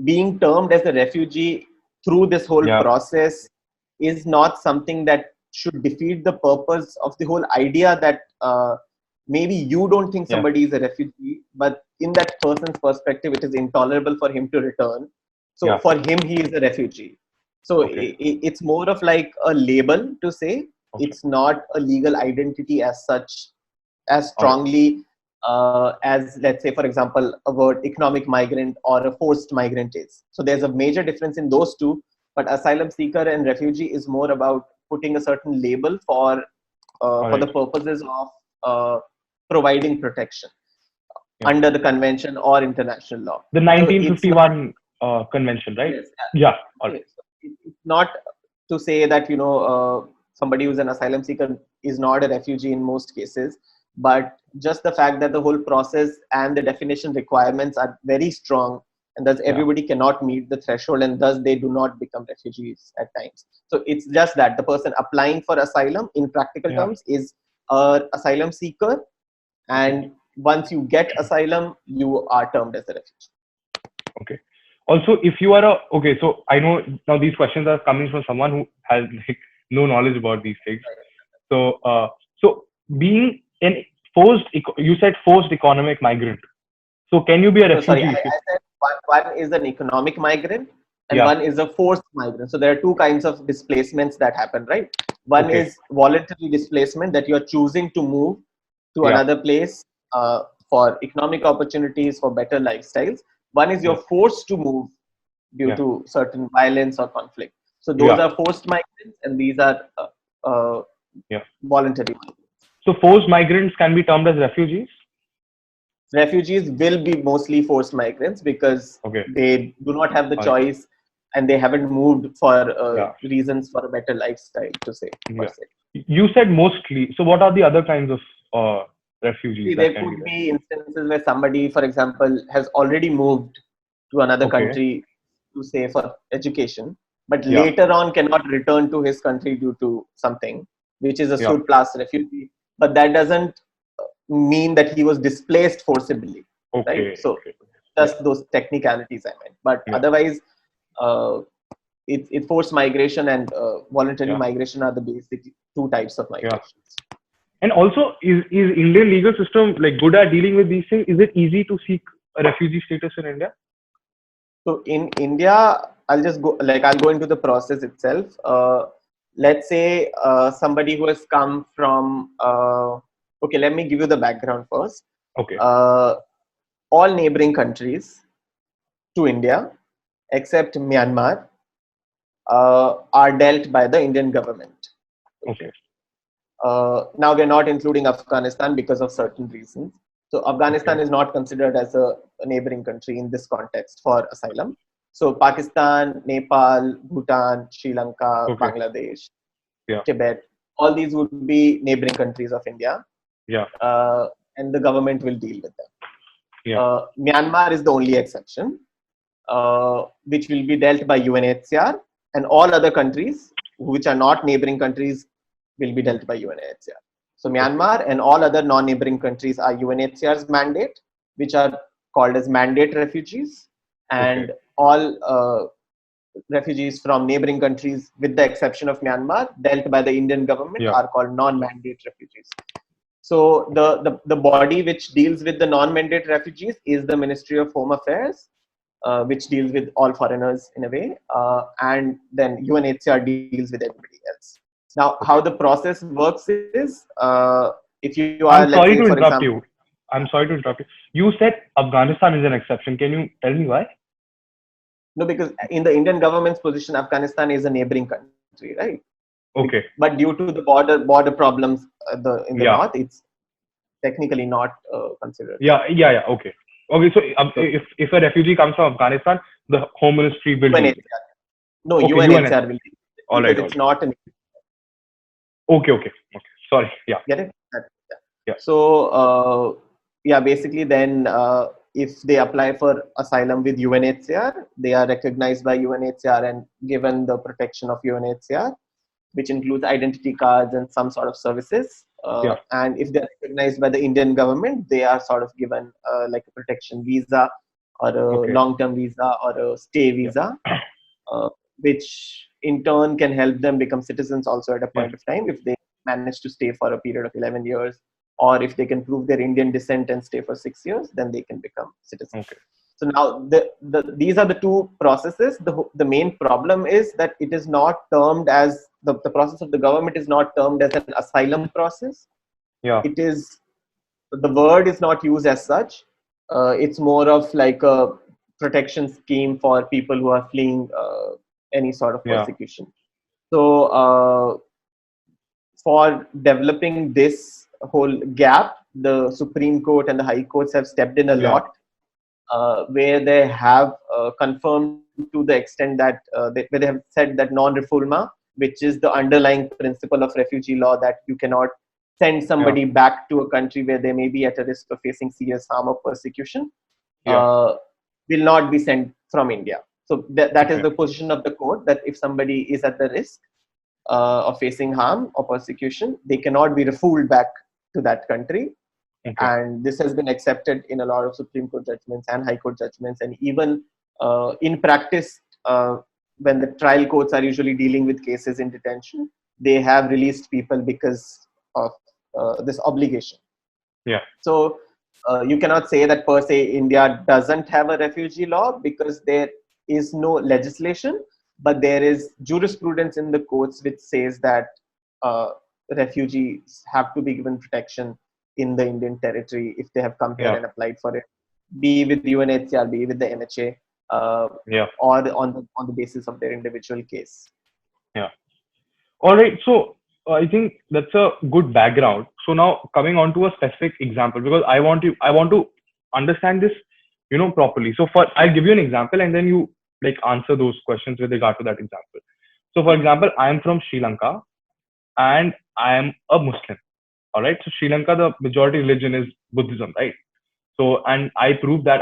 being termed as a refugee through this whole process is not something that should defeat the purpose of the whole idea that maybe you don't think somebody is a refugee, but in that person's perspective, it is intolerable for him to return. So for him, he is a refugee. So it's more of like a label to say. It's not a legal identity as such, as strongly as, let's say, for example, a word economic migrant or a forced migrant is. So there's a major difference in those two. But asylum seeker and refugee is more about putting a certain label for the purposes of providing protection under the convention or international law. The 1951 convention, right? Yes. Yeah. Yes. It's not to say that somebody who's an asylum seeker is not a refugee in most cases, but just the fact that the whole process and the definition requirements are very strong, and thus everybody cannot meet the threshold, and thus they do not become refugees at times. So it's just that the person applying for asylum in practical terms is an asylum seeker, and once you get asylum, you are termed as a refugee. Okay. Also, if you are so I know now these questions are coming from someone who has no knowledge about these things. So, being you said forced economic migrant. So can you be a refugee? Sorry, I said one is an economic migrant and one is a forced migrant. So there are two kinds of displacements that happen, right? One is voluntary displacement, that you are choosing to move to another place for economic opportunities, for better lifestyles. One is you're forced to move due to certain violence or conflict. So those are forced migrants, and these are voluntary migrants. So forced migrants can be termed as refugees? Refugees will be mostly forced migrants because they do not have the choice, and they haven't moved for reasons for a better lifestyle, to say. You said mostly. So what are the other kinds of refugees? See, there could be instances where somebody, for example, has already moved to another country to say for education, but later on cannot return to his country due to something, which is a surplus refugee. But that doesn't mean that he was displaced forcibly, right? So just those technicalities I meant. But otherwise, it's forced migration and voluntary migration are the basic two types of migration. And also, is Indian legal system good at dealing with these things? Is it easy to seek a refugee status in India? So in India, I'll go into the process itself. Let's say somebody who has come from, let me give you the background first. All neighboring countries to India, except Myanmar, are dealt by the Indian government. Now we're not including Afghanistan because of certain reasons. So Afghanistan is not considered as a neighboring country in this context for asylum. So Pakistan, Nepal, Bhutan, Sri Lanka, Okay. Bangladesh, Yeah. Tibet, all these would be neighboring countries of India, Yeah. and the government will deal with them. Yeah. Myanmar is the only exception, which will be dealt by UNHCR, and all other countries which are not neighboring countries will be dealt by UNHCR. So Myanmar and all other non-neighboring countries are UNHCR's mandate, which are called as mandate refugees, and all refugees from neighboring countries, with the exception of Myanmar, dealt by the Indian government, Yeah. are called non-mandate refugees. So the body which deals with the non-mandate refugees is the Ministry of Home Affairs, which deals with all foreigners in a way, and then UNHCR deals with everybody else. Now, how the process works is, if you are, I'm let's sorry say, to for interrupt example, you. I'm sorry to interrupt you. You said Afghanistan is an exception. Can you tell me why? no, because in the Indian government's position, Afghanistan is a neighboring country, right? Okay. But due to the border problems in the Yeah. north, it's technically not considered. Yeah. Okay. Okay. So So if a refugee comes from Afghanistan, the Home Ministry will deal with it. UNHCR, no, Okay. UNHCR will deal with it All because right. All it's right. not an. Okay. Sorry. Yeah. Get it? Yeah. So, basically, then if they apply for asylum with UNHCR, they are recognized by UNHCR and given the protection of UNHCR, which includes identity cards and some sort of services. Yeah. And if they're recognized by the Indian government, they are sort of given like a protection visa or a long-term visa or a stay visa, which in turn can help them become citizens also at a point of time if they manage to stay for a period of 11 years, or if they can prove their Indian descent and stay for 6 years, then they can become citizens. Okay. So now these are the two processes. The main problem is that it is not termed as the process of the government is not termed as an asylum process. Yeah. It is, the word is not used as such. It's more of like a protection scheme for people who are fleeing any sort of persecution. So for developing this whole gap, the Supreme Court and the High Courts have stepped in a lot, where they have confirmed to the extent that where they have said that non-refoulement, which is the underlying principle of refugee law, that you cannot send somebody back to a country where they may be at a risk of facing serious harm or persecution, will not be sent from India. So that is the position of the court, that if somebody is at the risk of facing harm or persecution, they cannot be refooled back to that country. And this has been accepted in a lot of Supreme Court judgments and High Court judgments. And even in practice, when the trial courts are usually dealing with cases in detention, they have released people because of this obligation. So you cannot say that per se India doesn't have a refugee law, because there is no legislation, but there is jurisprudence in the courts which says that refugees have to be given protection in the Indian territory if they have come here and applied for it, be with UNHCR, be with the MHA, or on the basis of their individual case. Yeah. All right. So I think that's a good background. So now coming on to a specific example, because I want to understand this, properly. So I'll give you an example, and then you like answer those questions with regard to that example. So for example, I am from Sri Lanka, and I am a Muslim. All right. So Sri Lanka, the majority religion is Buddhism, right? So, and I proved that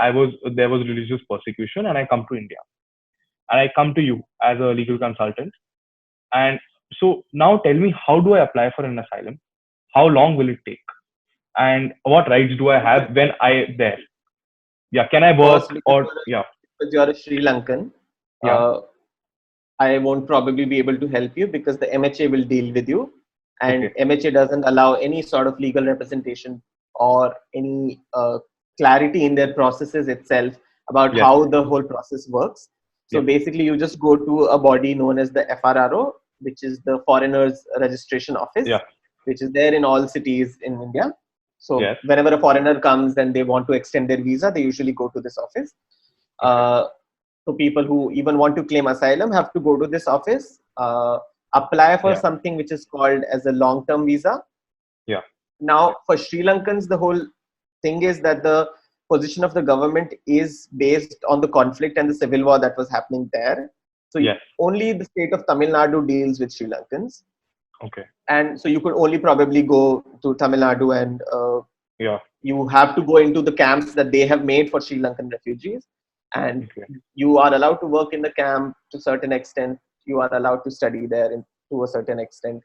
there was religious persecution, and I come to India, and I come to you as a legal consultant. And so now tell me, how do I apply for an asylum? How long will it take? And what rights do I have when I there? Yeah, can I work? First, Yeah, because you're a Sri Lankan, I won't probably be able to help you, because the MHA will deal with you, and MHA doesn't allow any sort of legal representation or any clarity in their processes itself about how the whole process works. So basically, you just go to a body known as the FRRO, which is the Foreigners Registration Office, which is there in all cities in India. So whenever a foreigner comes and they want to extend their visa, they usually go to this office. So people who even want to claim asylum have to go to this office, apply for something which is called as a long-term visa. Now, for Sri Lankans, the whole thing is that the position of the government is based on the conflict and the civil war that was happening there. So Yes. only the state of Tamil Nadu deals with Sri Lankans. Okay. And so you could only probably go to Tamil Nadu and Yeah. you have to go into the camps that they have made for Sri Lankan refugees. And Okay. you are allowed to work in the camp to a certain extent. You are allowed to study there to a certain extent.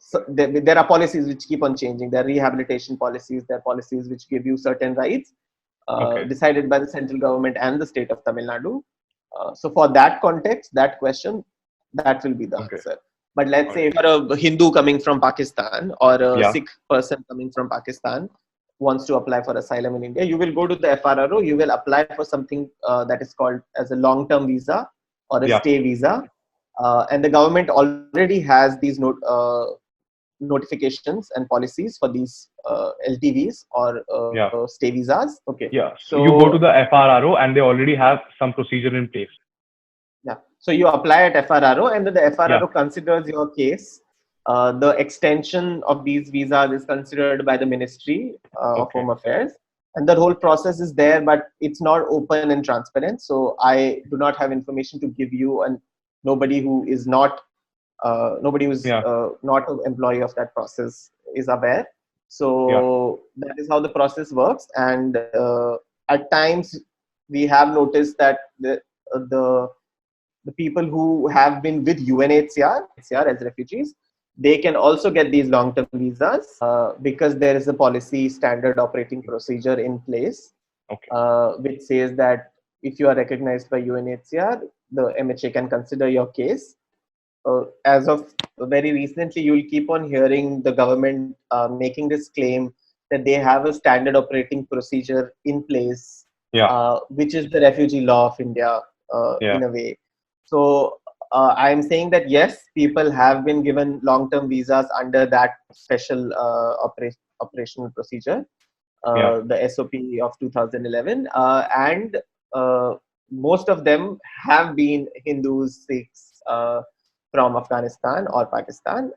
So there are policies which keep on changing. There are rehabilitation policies. There are policies which give you certain rights decided by the central government and the state of Tamil Nadu. So for that context, that question, that will be the answer. But let's say if you're a Hindu coming from Pakistan or a Sikh person coming from Pakistan wants to apply for asylum in India, you will go to the FRRO, you will apply for something that is called as a long-term visa or a stay visa. And the government already has these notifications and policies for these LTVs or stay visas. Okay. Yeah. So you go to the FRRO and they already have some procedure in place. Yeah. So you apply at FRRO and then the FRRO considers your case. The extension of these visas is considered by the Ministry of Home Affairs. And the whole process is there, but it's not open and transparent. So I do not have information to give you, and nobody who is not not an employee of that process is aware. So that is how the process works. And at times we have noticed that the people who have been with UNHCR as refugees, they can also get these long-term visas because there is a policy standard operating procedure in place, which says that if you are recognized by UNHCR, the MHA can consider your case. As of very recently, you will keep on hearing the government making this claim that they have a standard operating procedure in place, which is the refugee law of India in a way. So I'm saying that yes, people have been given long-term visas under that special operational procedure, the SOP of 2011, and most of them have been Hindus, Sikhs from Afghanistan or Pakistan.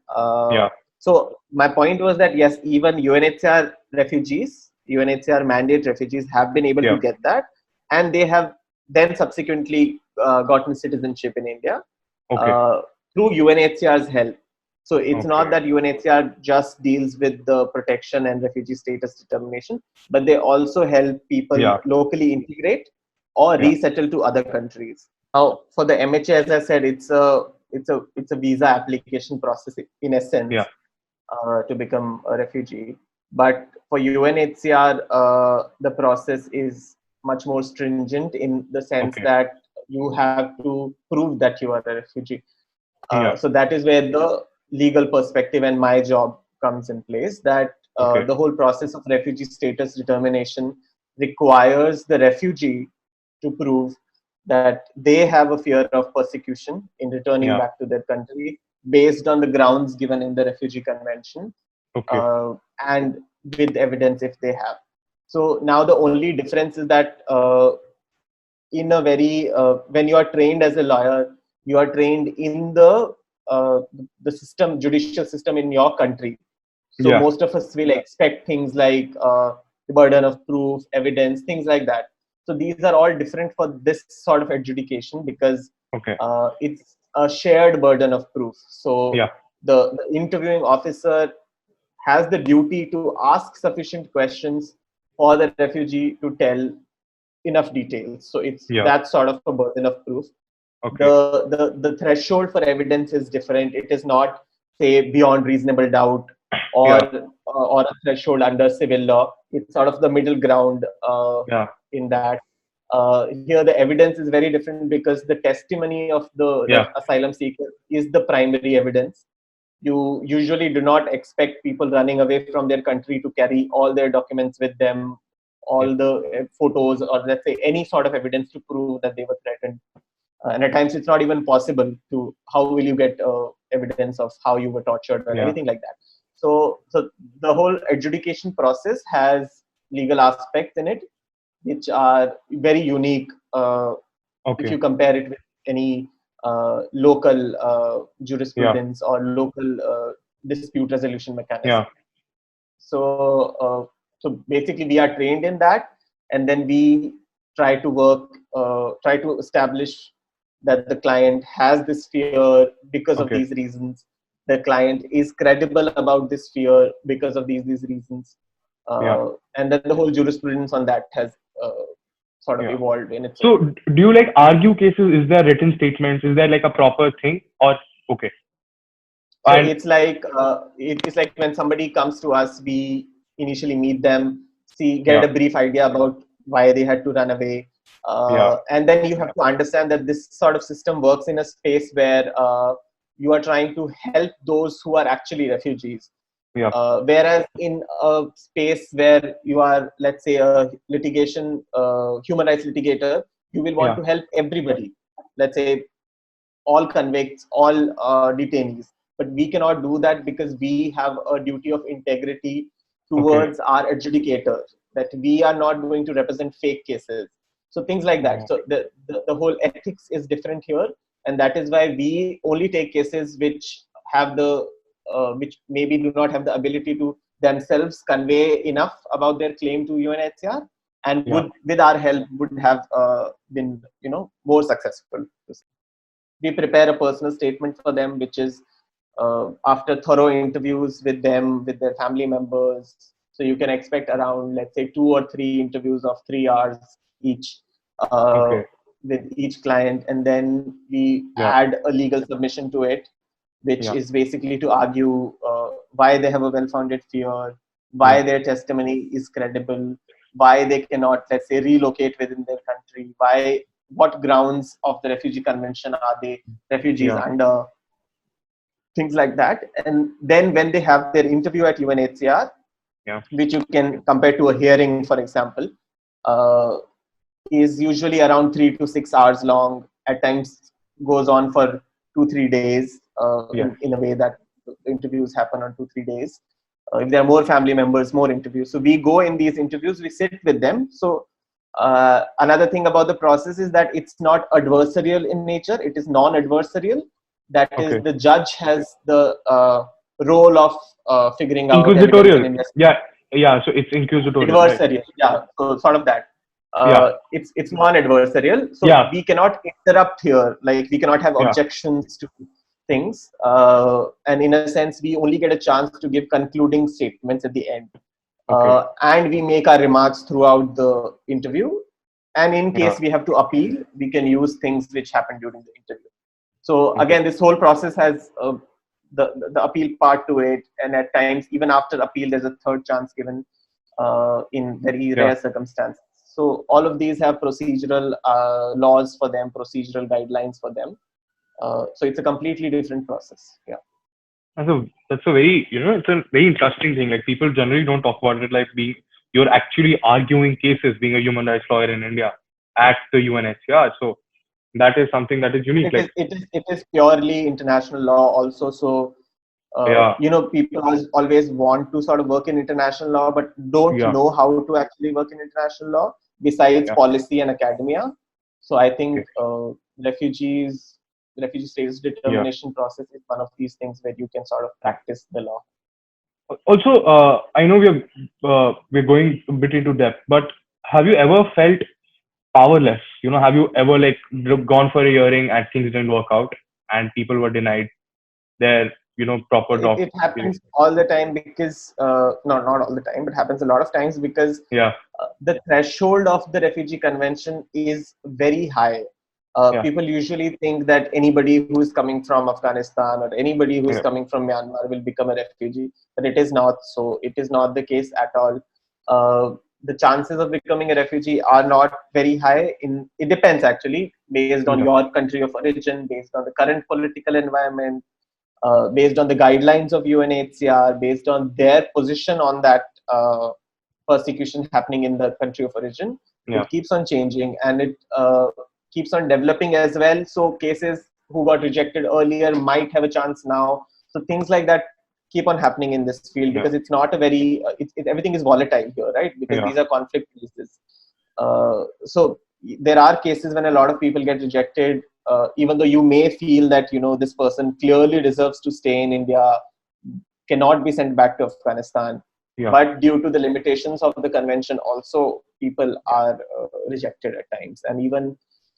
So my point was that yes, even UNHCR refugees, UNHCR mandate refugees have been able to get that, and they have then subsequently gotten citizenship in India through UNHCR's help. So it's not that UNHCR just deals with the protection and refugee status determination, but they also help people locally integrate or resettle to other countries. Now, for the MHA, as I said, it's a visa application process in essence to become a refugee. But for UNHCR, the process is much more stringent in the sense that you have to prove that you are a refugee. So that is where the legal perspective and my job comes in place, that the whole process of refugee status determination requires the refugee to prove that they have a fear of persecution in returning back to their country based on the grounds given in the Refugee Convention and with evidence if they have. So now the only difference is that in a very when you are trained as a lawyer, you are trained in the system, judicial system in your country. So most of us will expect things like the burden of proof, evidence, things like that. So these are all different for this sort of adjudication because it's a shared burden of proof. So the interviewing officer has the duty to ask sufficient questions for the refugee to tell enough details. So it's that sort of a burden of proof. The threshold for evidence is different. It is not, say, beyond reasonable doubt or a threshold under civil law. It's sort of the middle ground in that. Here the evidence is very different because the testimony of the asylum seeker is the primary evidence. You usually do not expect people running away from their country to carry all their documents with them, all the photos, or let's say any sort of evidence to prove that they were threatened. And at times it's not even possible to, how will you get evidence of how you were tortured or anything like that. So the whole adjudication process has legal aspects in it, which are very unique if you compare it with any local jurisprudence or local dispute resolution mechanism. So basically we are trained in that, and then we try to establish that the client has this fear because of Okay. these reasons. The client is credible about this fear because of these reasons, Yeah. and then the whole jurisprudence on that has sort of Yeah. evolved in its own So way. do you like argue cases? Is there written statements? Is there like a proper thing or okay? So And it's like when somebody comes to us, we initially meet them, get yeah, a brief idea about why they had to run away, yeah, and then you have to understand that this sort of system works in a space where you are trying to help those who are actually refugees. yeah, Whereas in a space where you are, let's say, a human rights litigator, you will want yeah, to help everybody. Let's say all convicts, all detainees. But we cannot do that because we have a duty of integrity okay. towards our adjudicator, that we are not going to represent fake cases. So things like that. So the whole ethics is different here. And that is why we only take cases which have which maybe do not have the ability to themselves convey enough about their claim to UNHCR, and Yeah, with our help would have been more successful. We prepare a personal statement for them, which is after thorough interviews with them, with their family members. So you can expect around, let's say, 2 or 3 interviews of 3 hours each uh, okay. with each client, and then we Yeah, add a legal submission to it, which yeah, is basically to argue why they have a well-founded fear, yeah, why their testimony is credible, why they cannot, let's say, relocate within their country, what grounds of the refugee convention are they refugees yeah, under, things like that. And then when they have their interview at UNHCR, yeah. which you can compare to a hearing, for example, uh, is usually around 3 to 6 hours long. At times goes on for 2-3 days Yes. in a way that the interviews happen on 2-3 days. If there are more family members, more interviews. So we go in these interviews, we sit with them. So another thing about the process is that it's not adversarial in nature, it is non-adversarial. That is, Okay. the judge has the role of figuring out evidence and Inquisitorial. investigation. Yeah, yeah. So it's inquisitorial, right? Adversarial, yeah, so sort of that. Yeah, It's non-adversarial, so yeah, we cannot interrupt here, like we cannot have yeah. objections to things, and in a sense we only get a chance to give concluding statements at the end, Okay. and we make our remarks throughout the interview, and in Yeah. case we have to appeal, we can use things which happened during the interview. So Okay. again, this whole process has the appeal part to it, and at times even after appeal there's a third chance given in very Yeah. rare circumstances. So all of these have procedural laws for them, procedural guidelines for them. So it's a completely different process. Yeah. That's a very, it's a very interesting thing. Like people generally don't talk about it like being you're actually arguing cases being a human rights lawyer in India at the UNHCR. So that is something that is And unique. Like it is purely international law also. So yeah, people always want to sort of work in international law, but don't yeah, know how to actually work in international law besides yeah. policy and academia. So I Okay. think refugee status Yeah. determination process is one of these things where you can sort of Yeah. practice the law. Also, I know we're going a bit into depth, but have you ever felt powerless? Have you ever like gone for a hearing and things didn't work out and people were denied their proper It document? happens all the time because no, not all the time, but happens a lot of times because Yeah, the threshold of the refugee convention is very high. yeah, People usually think that anybody who is coming from Afghanistan or anybody who is yeah, coming from Myanmar will become a refugee, but it is not so. It is not the case at all. The chances of becoming a refugee are not very high. It depends actually, based on yeah, your country of origin, based on the current political environment, based on the guidelines of UNHCR, based on their position on that persecution happening in the country of origin. yeah, It keeps on changing, and it keeps on developing as well. So cases who got rejected earlier might have a chance now. So things like that keep on happening in this field yeah, because it's not a very everything is volatile here, right? Because yeah, these are conflict cases. So there are cases when a lot of people get rejected, even though you may feel that this person clearly deserves to stay in India, cannot be sent back to Afghanistan, yeah, but due to the limitations of the convention also people are rejected at times. And even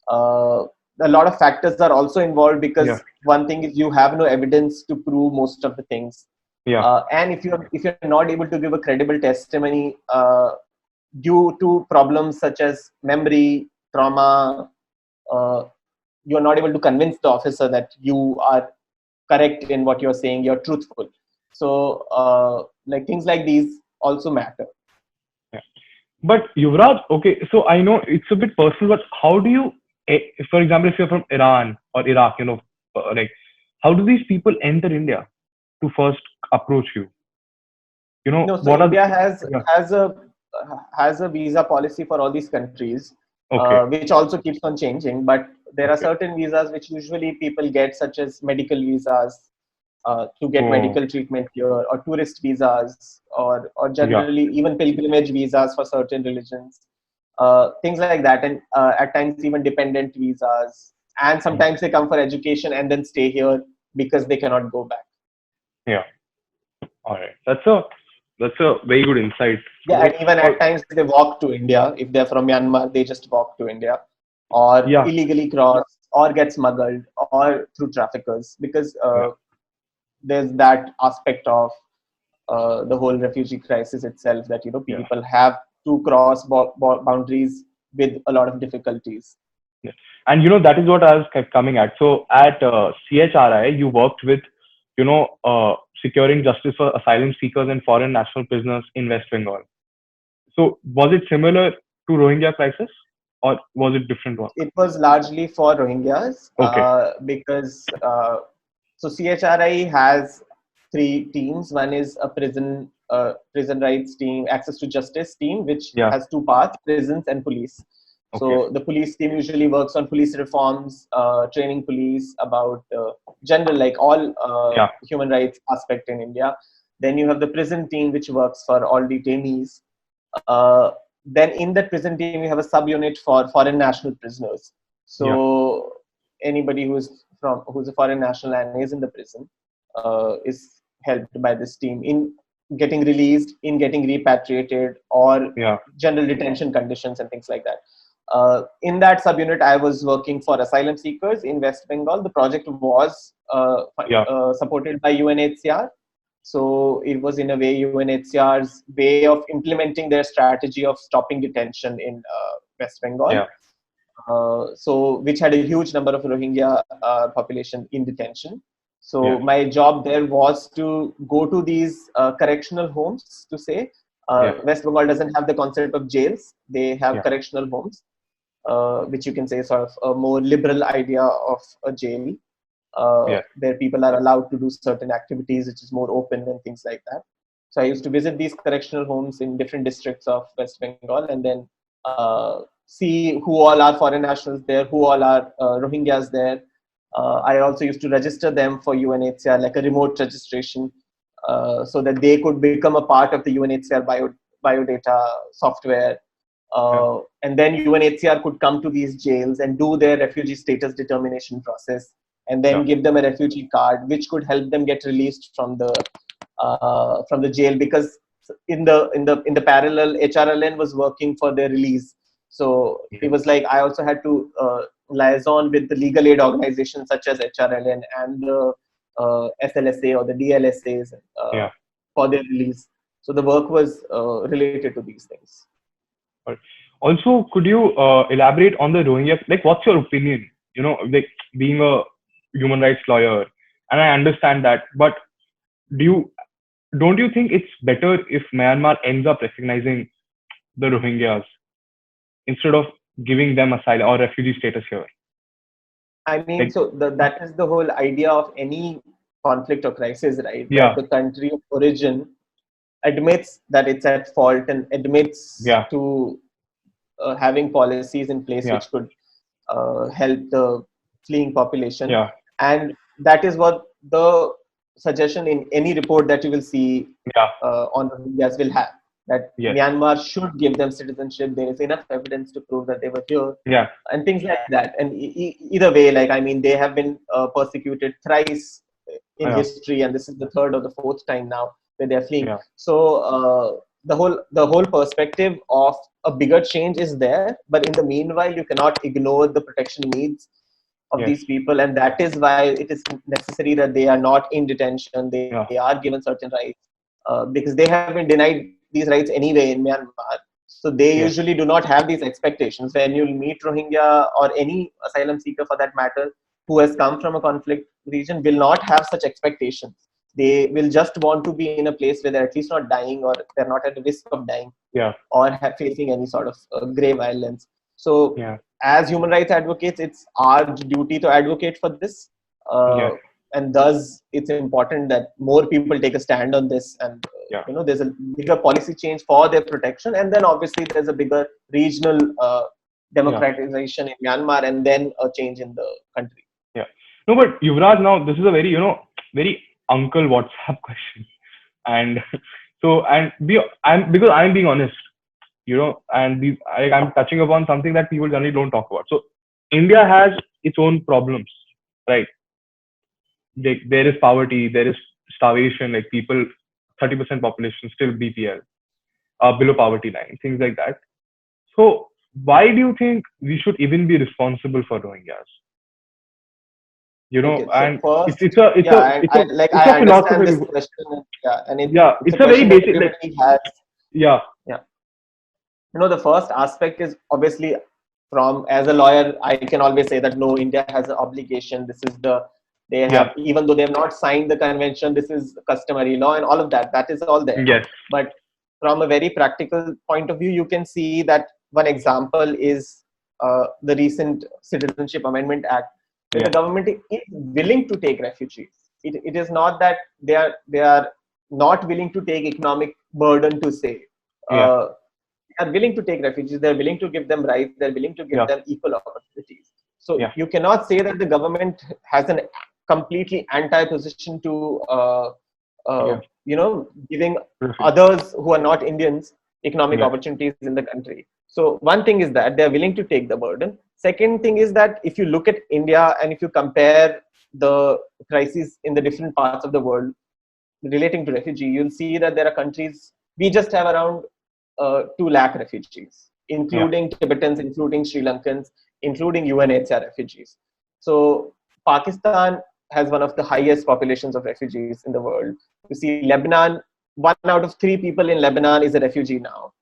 a lot of factors are also involved, because Yeah. one thing is you have no evidence to prove most of the things. Yeah. And if you're not able to give a credible testimony due to problems such as memory, trauma, uh, you're not able to convince the officer that you are correct in what you're saying, you're truthful. So like things like these also matter. Yeah. But Yuvraj, okay, so I know it's a bit personal, but how do you, for example, if you're from Iran or Iraq, like, how do these people enter India to first approach you? No, so What are the, India has yeah, has a has a visa policy for all these countries, okay, which also keeps on changing. But there are okay, certain visas which usually people get, such as medical visas to get oh, medical treatment here, or tourist visas, or yeah, generally even pilgrimage visas for certain religions, things like that, and at times even dependent visas. And sometimes they come for education and then stay here because they cannot go back. yeah, all right. That's a very good insight. Yeah, and Like, even all, at times they walk to India. If they're from Myanmar, they just walk to India, or yeah, illegally cross, or get smuggled, or through traffickers, because yeah, there's that aspect of the whole refugee crisis itself, that yeah, people have to cross boundaries with a lot of difficulties. yeah. And that is what I was kept coming at. So at CHRI, you worked with, securing justice for asylum seekers and foreign national prisoners in West Bengal. So was it similar to Rohingya crisis, or was it different one? It was largely for Rohingyas, Okay. because so CHRI has three teams. One is a prison rights team, access to justice team, which Yeah. has two parts: prisons and police. Okay. So the police team usually works on police reforms, training police about general, like all Yeah. human rights aspect in India. Then you have the prison team, which works for all detainees. Uh, then in that prison team, we have a subunit for foreign national prisoners. Yeah. So anybody who's a foreign national and is in the prison is helped by this team in getting released, in getting repatriated, or Yeah. general detention conditions and things like that. In that subunit, I was working for asylum seekers in West Bengal. The project was Yeah. supported by UNHCR. So it was in a way UNHCR's way of implementing their strategy of stopping detention in West Bengal. Yeah. So which had a huge number of Rohingya population in detention. So Yeah. my job there was to go to these correctional homes to say, Yeah. West Bengal doesn't have the concept of jails. They have Yeah. correctional homes, which you can say sort of a more liberal idea of a jail, Yeah. where people are allowed to do certain activities, which is more open and things like that. So I used to visit these correctional homes in different districts of West Bengal, and then see who all are foreign nationals there, who all are Rohingyas there. I also used to register them for UNHCR, like a remote registration, so that they could become a part of the UNHCR biodata software. Yeah. And then UNHCR could come to these jails and do their refugee status determination process, and Yeah. then give them a refugee card, which could help them get released from the jail. Because in the parallel, HRLN was working for their release. So it was like I also had to liaison with the legal aid organizations such as HRLN and the SLSA or the DLSAs Yeah. for their release. So the work was related to these things. But also, could you elaborate on the Rohingya? Like, what's your opinion? Like, being a human rights lawyer, and I understand that, but do you don't you think it's better if Myanmar ends up recognizing the Rohingyas instead of giving them asylum or refugee status here? I mean, Like, so that is the whole idea of any conflict or crisis, right? That yeah, the country of origin admits that it's at fault and admits yeah, to having policies in place yeah, which could help the fleeing population. yeah, And that is what the suggestion in any report that you will see yeah, on Rohingyas will have, that yes, Myanmar should give them citizenship. There is enough evidence to prove that they were here, yeah, and things like that. And either way, like, I mean, they have been persecuted thrice in yeah, history, and this is the third or the fourth time now where they're fleeing. yeah, So the whole perspective of a bigger change is there, but in the meanwhile you cannot ignore the protection needs of Yes. these people, and that is why it is necessary that they are not in detention, they are Yeah. given certain rights, because they have been denied these rights anyway in Myanmar. So they Yes. usually do not have these expectations. When you'll meet Rohingya or any asylum seeker for that matter who has come from a conflict region, will not have such expectations. They will just want to be in a place where they're at least not dying, or they're not at the risk of dying, Yeah. or facing any sort of grave violence. So, Yeah. as human rights advocates, it's our duty to advocate for this, uh, Yes. and thus it's important that more people take a stand on this. And Yeah. there's a bigger policy change for their protection, and then obviously there's a bigger regional Yeah. democratization in Myanmar, and then a change in the country. Yeah. No, but Yuvraj, now this is a very, very uncle WhatsApp question. And so, because I'm being honest, and I'm touching upon something that people generally don't talk about. So, India has its own problems, right? There is poverty, there is starvation, like people, 30% population still BPL, below poverty line, things like that. So, why do you think we should even be responsible for Rohingyas? Okay, so And it's first, it's a it's yeah, a it's a it's a I understand this philosophical. question, yeah, and Yeah, it's a it's a very question that basic, like, everybody has. yeah. Yeah, the first aspect is obviously, from as a lawyer, I can always say that no, India has an obligation. This is they Yeah. have, even though they have not signed the convention, this is customary law and all of that. That is all there. Yes. But from a very practical point of view, you can see that one example is the recent Citizenship Amendment Act, where the Yes. government is willing to take refugees. It is not that they are not willing to take economic burden to say. Yeah. Uh, are willing to take refugees, they're willing to give them rights, they're willing to give Yeah. them equal opportunities. So Yeah. you cannot say that the government has an completely anti position to, Yeah. giving Perfect. others who are not Indians economic Yes. opportunities in the country. So one thing is that they're willing to take the burden. Second thing is that if you look at India and if you compare the crises in the different parts of the world relating to refugee, you'll see that there are countries, we just have around 2 lakh refugees, Yeah. including Tibetans, including Sri Lankans, including UNHCR refugees. So Pakistan has one of the highest populations of refugees in the world. You see Lebanon, 1 out of 3 people in Lebanon is a refugee now.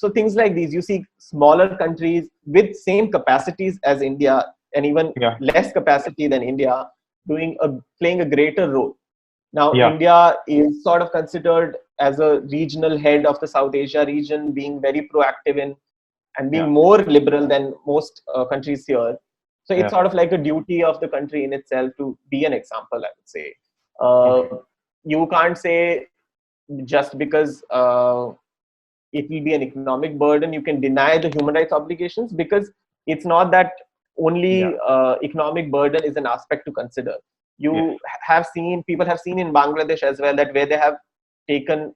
So things like these, you see smaller countries with same capacities as India, and even Yeah. less capacity than India, playing a greater role. Now, Yeah. India is sort of considered as a regional head of the South Asia region, being very proactive in and Yeah. being more liberal than most countries here. So it's Yeah. sort of like a duty of the country in itself to be an example, I would say. Uh, Okay. you can't say just because it will be an economic burden, you can deny the human rights obligations, because it's not that Yeah. only economic burden is an aspect to consider. Yes. People have seen in Bangladesh as well, that where they have taken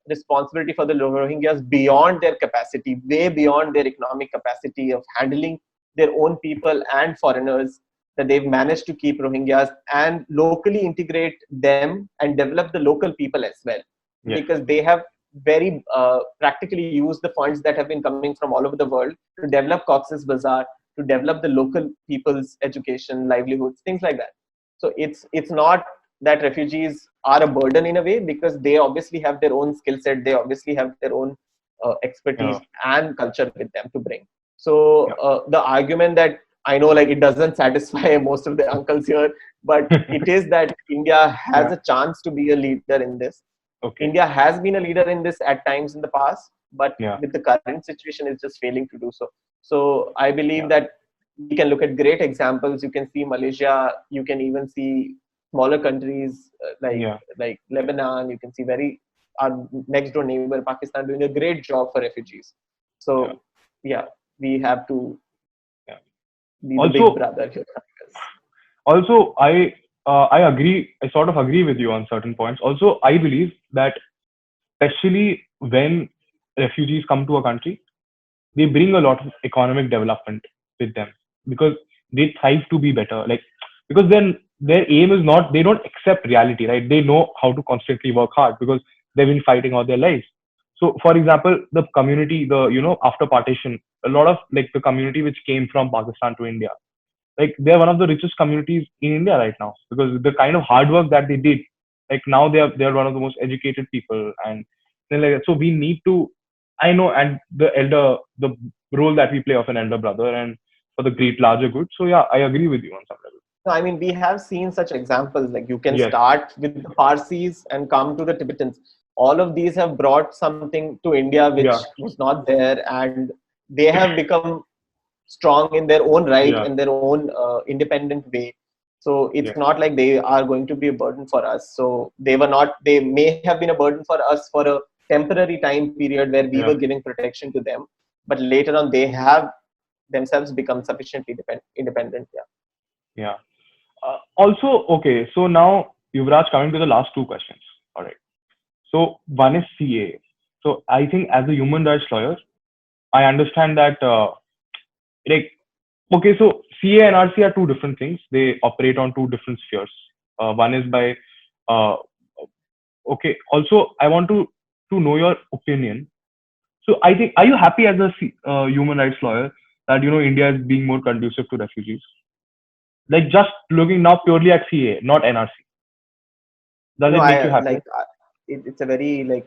responsibility for the Rohingyas beyond their capacity, way beyond their economic capacity of handling their own people and foreigners, that they've managed to keep Rohingyas and locally integrate them and develop the local people as well, Yes. because they have very practically used the funds that have been coming from all over the world to develop Cox's Bazar, to develop the local people's education, livelihoods, things like that. So it's not that refugees are a burden in a way, because they obviously have their own skill set, they obviously have their own Yeah. expertise and culture with them to bring. So Yeah. the argument that I know, like, it doesn't satisfy most of the uncles here, but it is that India has Yeah. a chance to be a leader in this. Okay. India has been a leader in this at times in the past, but Yeah. with the current situation, it's just failing to do so. So I believe Yeah. that we can look at great examples. You can see Malaysia. You can even see smaller countries Yeah. like Lebanon. You can see our next door neighbor Pakistan doing a great job for refugees. Yeah. So yeah, we have to Yeah. be the big Also, brother here. also, I agree. I sort of agree with you on certain points. Also, I believe that especially when refugees come to a country, they bring a lot of economic development with them because they thrive to be better. Like, because then their aim is not, they don't accept reality, right? They know how to constantly work hard because they've been fighting all their lives. So, for example, the community, after partition, a lot of like the community which came from Pakistan to India, like they're one of the richest communities in India right now because the kind of hard work that they did, like now they're one of the most educated people, and then like so we need to, I know, and the role that we play of an elder brother and for the great larger good. So yeah, I agree with you on some level. No, I mean, we have seen such examples. Like you can Yes, start with the Parsis and come to the Tibetans. All of these have brought something to India which yeah, was not there, and they have become strong in their own right, yeah, in their own independent way. So it's yeah, not like they are going to be a burden for us. So they were not. They may have been a burden for us for a temporary time period where we yeah, were giving protection to them, but later on they have themselves become sufficiently independent. Yeah. yeah. Also, okay, so now Yuvraj, coming to the last two questions. All right. So one is CA. So I think as a human rights lawyer, I understand that like okay, so CA and RC are two different things. They operate on two different spheres. One is by uh, okay. Also, I want to know your opinion. So I think, are you happy as a human rights lawyer that India is being more conducive to refugees? Like just looking now purely at CA, not NRC. Does No, it make you I happier? it's a very like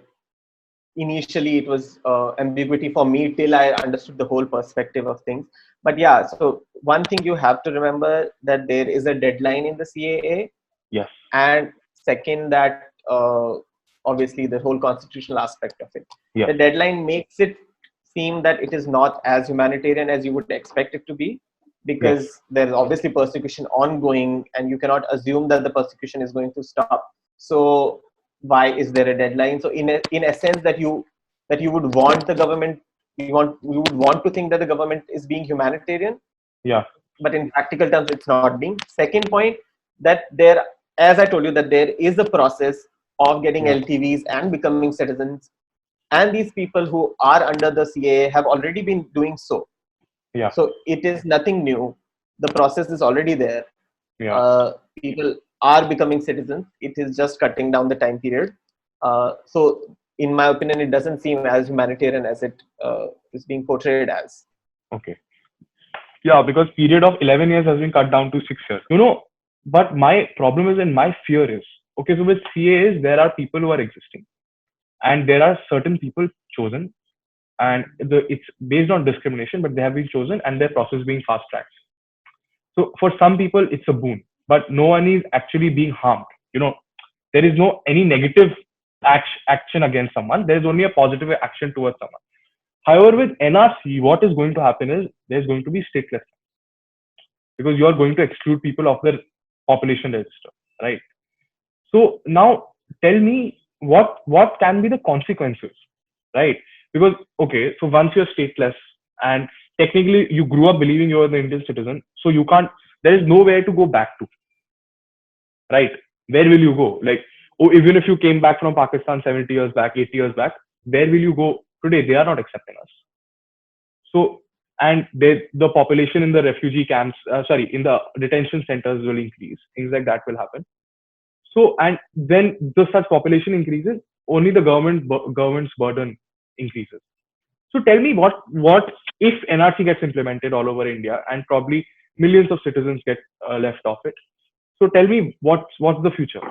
initially it was ambiguity for me till I understood the whole perspective of things. But yeah, so one thing you have to remember that there is a deadline in the CAA, Yes. and second that obviously the whole constitutional aspect of it. Yes. The deadline makes it seem that it is not as humanitarian as you would expect it to be, Yes. because there's obviously persecution ongoing, and you cannot assume that the persecution is going to stop. So why is there a deadline? So in essence that you would want the government, you would want to think that the government is being humanitarian, Yeah. but in practical terms it's not being. Second point, that there, as I told you, that there is a process of getting Yeah. LTVs and becoming citizens, and these people who are under the CAA have already been doing so. Yeah. So it is nothing new. The process is already there. Yeah. People are becoming citizens. It is just cutting down the time period. So, in my opinion, it doesn't seem as humanitarian as it is being portrayed as. Okay. Yeah, because period of 11 years has been cut down to 6 years. But my problem is, and my fear is, okay, so with CAs, there are people who are existing and there are certain people chosen, and it's based on discrimination, but they have been chosen and their process being fast tracked. So for some people, it's a boon, but no one is actually being harmed. There is no any negative action against someone. There is only a positive action towards someone. However, with NRC, what is going to happen is there's going to be stateless because you are going to exclude people of their population register, right? So now tell me what can be the consequences, right? Because okay, so once you're stateless and technically you grew up believing you're the Indian citizen, so you can't. There is nowhere to go back to, right? Where will you go? Like, oh, even if you came back from Pakistan 70 years back, 80 years back, where will you go today? They are not accepting us. So, and the population in the refugee camps, in the detention centers will increase. Things like that will happen. So, and then the such population increases, only the government's burden increases. So, tell me what if NRC gets implemented all over India and probably millions of citizens get left off it. So, tell me what's the future?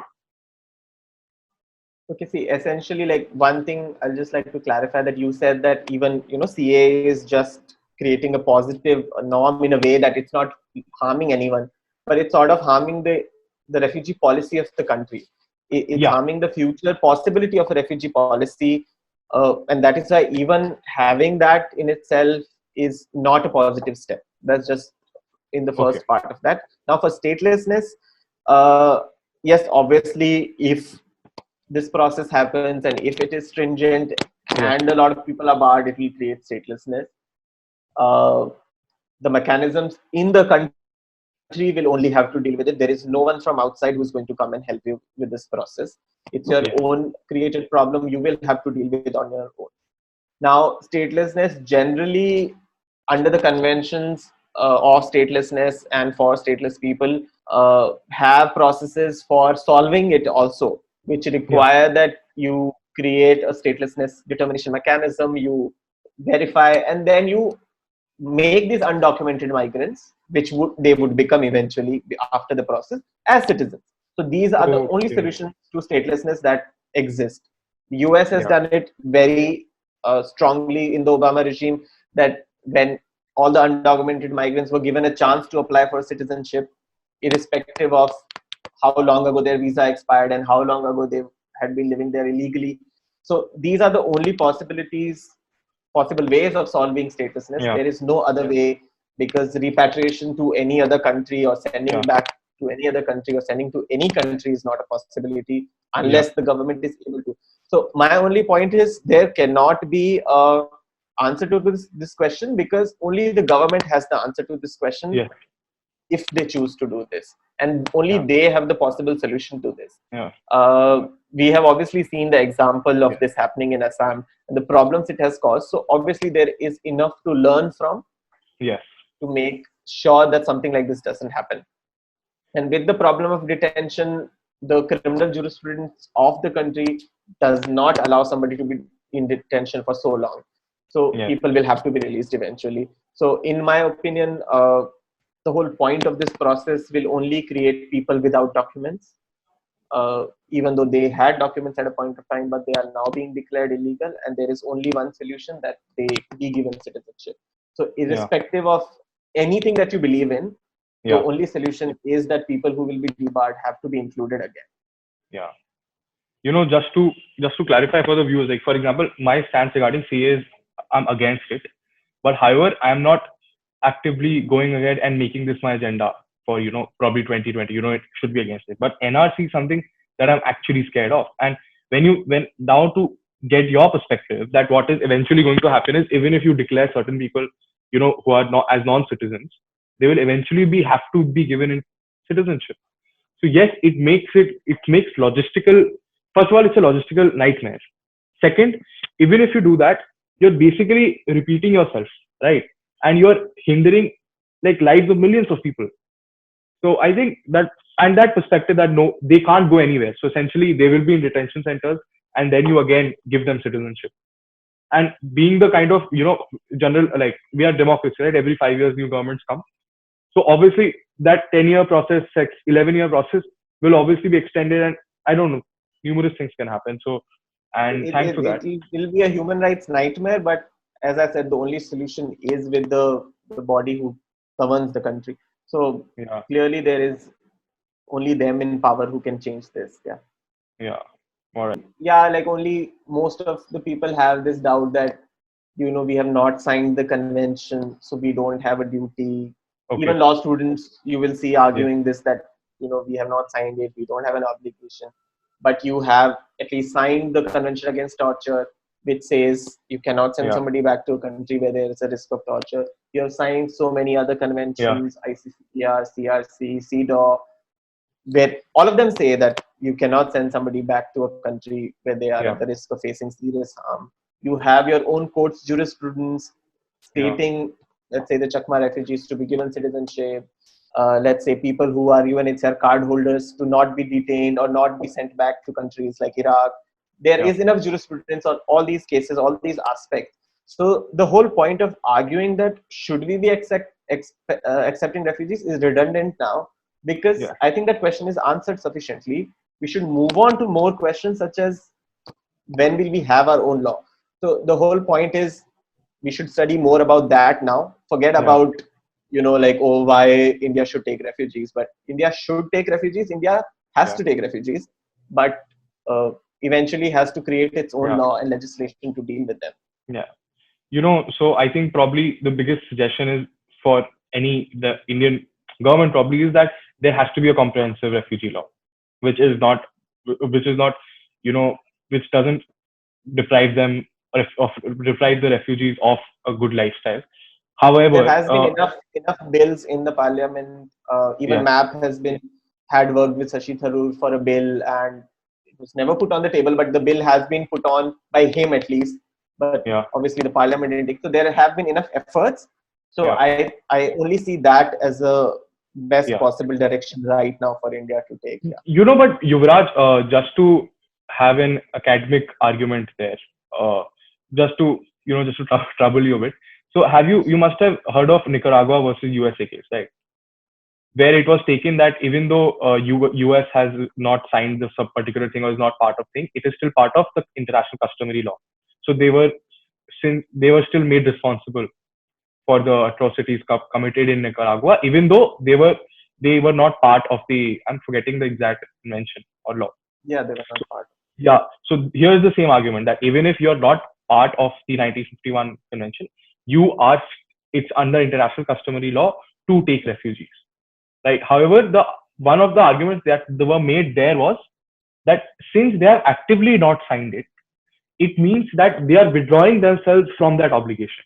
Okay, see, essentially, like one thing I'll just like to clarify that you said that even CA is just creating a positive norm in a way that it's not harming anyone, but it's sort of harming the refugee policy of the country. It's Yeah. harming the future possibility of a refugee policy, and that is why even having that in itself is not a positive step. That's just in the Okay. first part of that. Now, for statelessness, uh, yes, obviously, if this process happens and if it is stringent Yeah. and a lot of people are barred, it will create statelessness. Uh, the mechanisms in the country will only have to deal with it. There is no one from outside who's going to come and help you with this process. It's your Yeah. own created problem. You will have to deal with on your own. Now, statelessness generally, under the conventions of statelessness and for stateless people, have processes for solving it also, which Yeah. require that you create a statelessness determination mechanism, you verify, and then you make these undocumented migrants, which they would become eventually after the process, as citizens. So these are the only Okay. solutions to statelessness that exist. The US has Yeah. done it very strongly in the Obama regime, that when all the undocumented migrants were given a chance to apply for citizenship, irrespective of how long ago their visa expired and how long ago they had been living there illegally. So these are the only possible ways of solving statelessness. Yeah. There is no other way, because repatriation to any other country or sending Yeah. back to any other country or sending to any country is not a possibility Yeah. unless the government is able to. So my only point is there cannot be a answer to this question, because only the government has the answer to this question Yeah. if they choose to do this, and only Yeah. they have the possible solution to this. Yeah. We have obviously seen the example of Yeah. this happening in Assam and the problems it has caused. So obviously there is enough to learn from Yes. to make sure that something like this doesn't happen. And with the problem of detention, the criminal jurisprudence of the country does not allow somebody to be in detention for so long. So Yes. people will have to be released eventually. So in my opinion, the whole point of this process will only create people without documents, even though they had documents at a point of time, but they are now being declared illegal. And there is only one solution, that they be given citizenship. So Yeah. irrespective of anything that you believe in, the Yeah. only solution is that people who will be debarred have to be included again. Yeah. Just to clarify for the viewers, like for example, my stance regarding CA is I'm against it, but however, I'm not actively going ahead and making this my agenda for probably 2020. It should be against it, but NRC is something that I'm actually scared of. And when now to get your perspective, that what is eventually going to happen is, even if you declare certain people, who are not as non-citizens, they will eventually have to be given in citizenship. So yes, it makes logistical. First of all, it's a logistical nightmare. Second, even if you do that, you're basically repeating yourself, right? And you're hindering like lives of millions of people. So I think that, and that perspective, that no, they can't go anywhere. So essentially, they will be in detention centers, and then you again give them citizenship. And being the kind of general, like, we are democracy, right? Every 5 years, new governments come. So obviously that 10-year process, 11-year process will obviously be extended, and I don't know, numerous things can happen. So, and It, thanks it, for that. it will be a human rights nightmare, but as I said, the only solution is with the body who governs the country. So Yeah, clearly there is only them in power who can change this. Yeah. yeah. All right. Yeah, like only most of the people have this doubt that we have not signed the convention, so we don't have a duty. Okay. Even law students, you will see Yeah, arguing this, that we have not signed it, we don't have an obligation. But you have at least signed the Convention Against Torture, which says you cannot send yeah, somebody back to a country where there is a risk of torture. You have signed so many other yeah, conventions, ICCPR, CRC, CEDAW, where all of them say that you cannot send somebody back to a country where they are yeah, at the risk of facing serious harm. You have your own court's jurisprudence yeah, stating, let's say, the Chakma refugees to be given citizenship. Let's say people who are UNHCR card holders to not be detained or not be sent back to countries like Iraq. There yeah, is enough jurisprudence on all these cases, all these aspects. So the whole point of arguing that should we be accepting refugees is redundant now, because yeah, I think that question is answered sufficiently. We should move on to more questions, such as when will we have our own law. So the whole point is we should study more about that now. Forget yeah, about like, oh, why India should take refugees. But India should take refugees. India has yeah, to take refugees, but eventually has to create its own yeah, law and legislation to deal with them. yeah. So I think probably the biggest suggestion is for the Indian government probably is that there has to be a comprehensive refugee law, which is not, which is not, you know, which doesn't deprive them of deprive the refugees of a good lifestyle. There However, has been enough bills in the parliament. Even yeah, MAP has been had worked with Shashi Tharoor for a bill, and it was never put on the table. But the bill has been put on by him at least. But yeah, obviously the parliament didn't take. So there have been enough efforts. So yeah, I only see that as a best yeah. possible direction right now for India to take. Yeah. But Yuvraj, just to have an academic argument there, uh, just to just to trouble you a bit. So you must have heard of Nicaragua versus USA case, right? Where it was taken that even though US has not signed the sub particular thing or is not part of thing, it is still part of the international customary law. So since they were still made responsible for the atrocities committed in Nicaragua, even though they were not part of the, I'm forgetting the exact convention or law. Yeah, they were not part. Yeah. So here's the same argument that even if you're not part of the 1951 convention, you are. It's under international customary law to take refugees. Right. However, the one of the arguments that they were made there was that since they have actively not signed it, it means that they are withdrawing themselves from that obligation.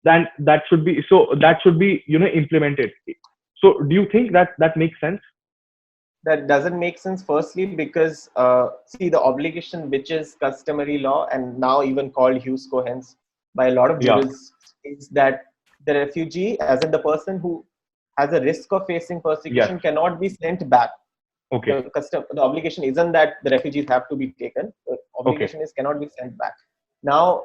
Then that should be implemented. So do you think that that makes sense? That doesn't make sense, firstly because see, the obligation which is customary law and now even called jus cogens by a lot of Yeah. jurists is that the refugee, as in the person who has a risk of facing persecution, Yes. cannot be sent back. Okay. The obligation isn't that the refugees have to be taken. The Okay. obligation is cannot be sent back. Now,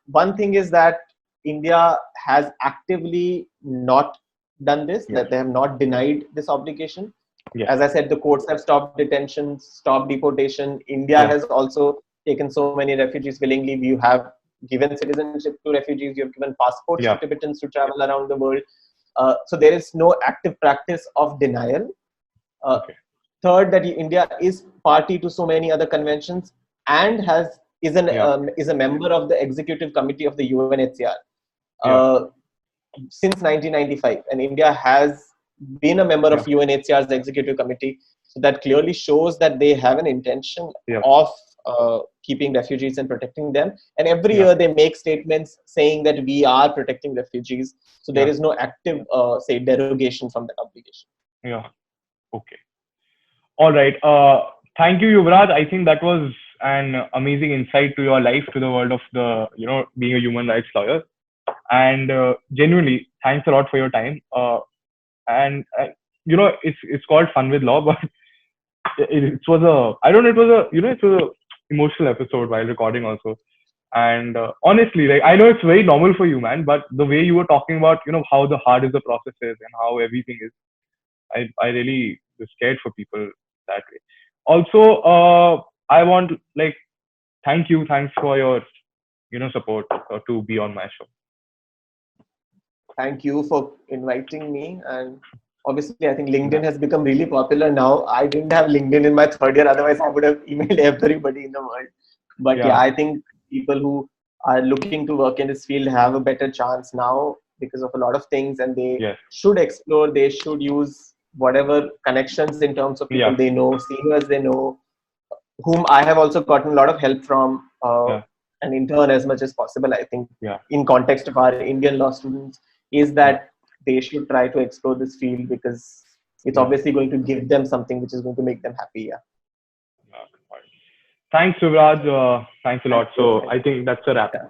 one thing is that India has actively not done this, Yes. that they have not denied this obligation. Yes. As I said, the courts have stopped detention, stopped deportation. India Yeah. has also taken so many refugees willingly. You have given citizenship to refugees. You have given passports Yeah. to Tibetans to travel around the world. So there is no active practice of denial. Okay. Third, that India is party to so many other conventions and Yeah. is a member of the executive committee of the UNHCR Yeah. since 1995, and India has been a member of Yeah. UNHCR's executive committee. So that clearly shows that they have an intention Yeah. of keeping refugees and protecting them. And every Yeah. year they make statements saying that we are protecting refugees. So there Yeah. is no active, say, derogation from that obligation. Yeah. Okay. All right. Thank you, Yuvraj. I think that was an amazing insight to your life, to the world of being a human rights lawyer. And genuinely, thanks a lot for your time. And it's called Fun with Law, but it was I don't know, it was it was a emotional episode while recording also. And honestly, like, I know it's very normal for you, man, but the way you were talking about, how the hard is the process is and how everything is, I really was scared for people that way. Also, I want, like, thanks for your support to be on my show. Thank you for inviting me. And obviously, I think LinkedIn has become really popular now. I didn't have LinkedIn in my third year, otherwise, I would have emailed everybody in the world. But yeah, Yeah. I think people who are looking to work in this field have a better chance now because of a lot of things, and they Yes. should explore, they should use whatever connections in terms of people Yeah. they know, seniors they know, whom I have also gotten a lot of help from, Yeah. an intern as much as possible. I think Yeah. in context of our Indian law students is Yeah. that they should try to explore this field because it's Yeah. obviously going to give them something which is going to make them happy. Yeah. Yeah. Thanks, Yuvraj. Thanks a lot. Thank you. So I think that's a wrap. Yeah.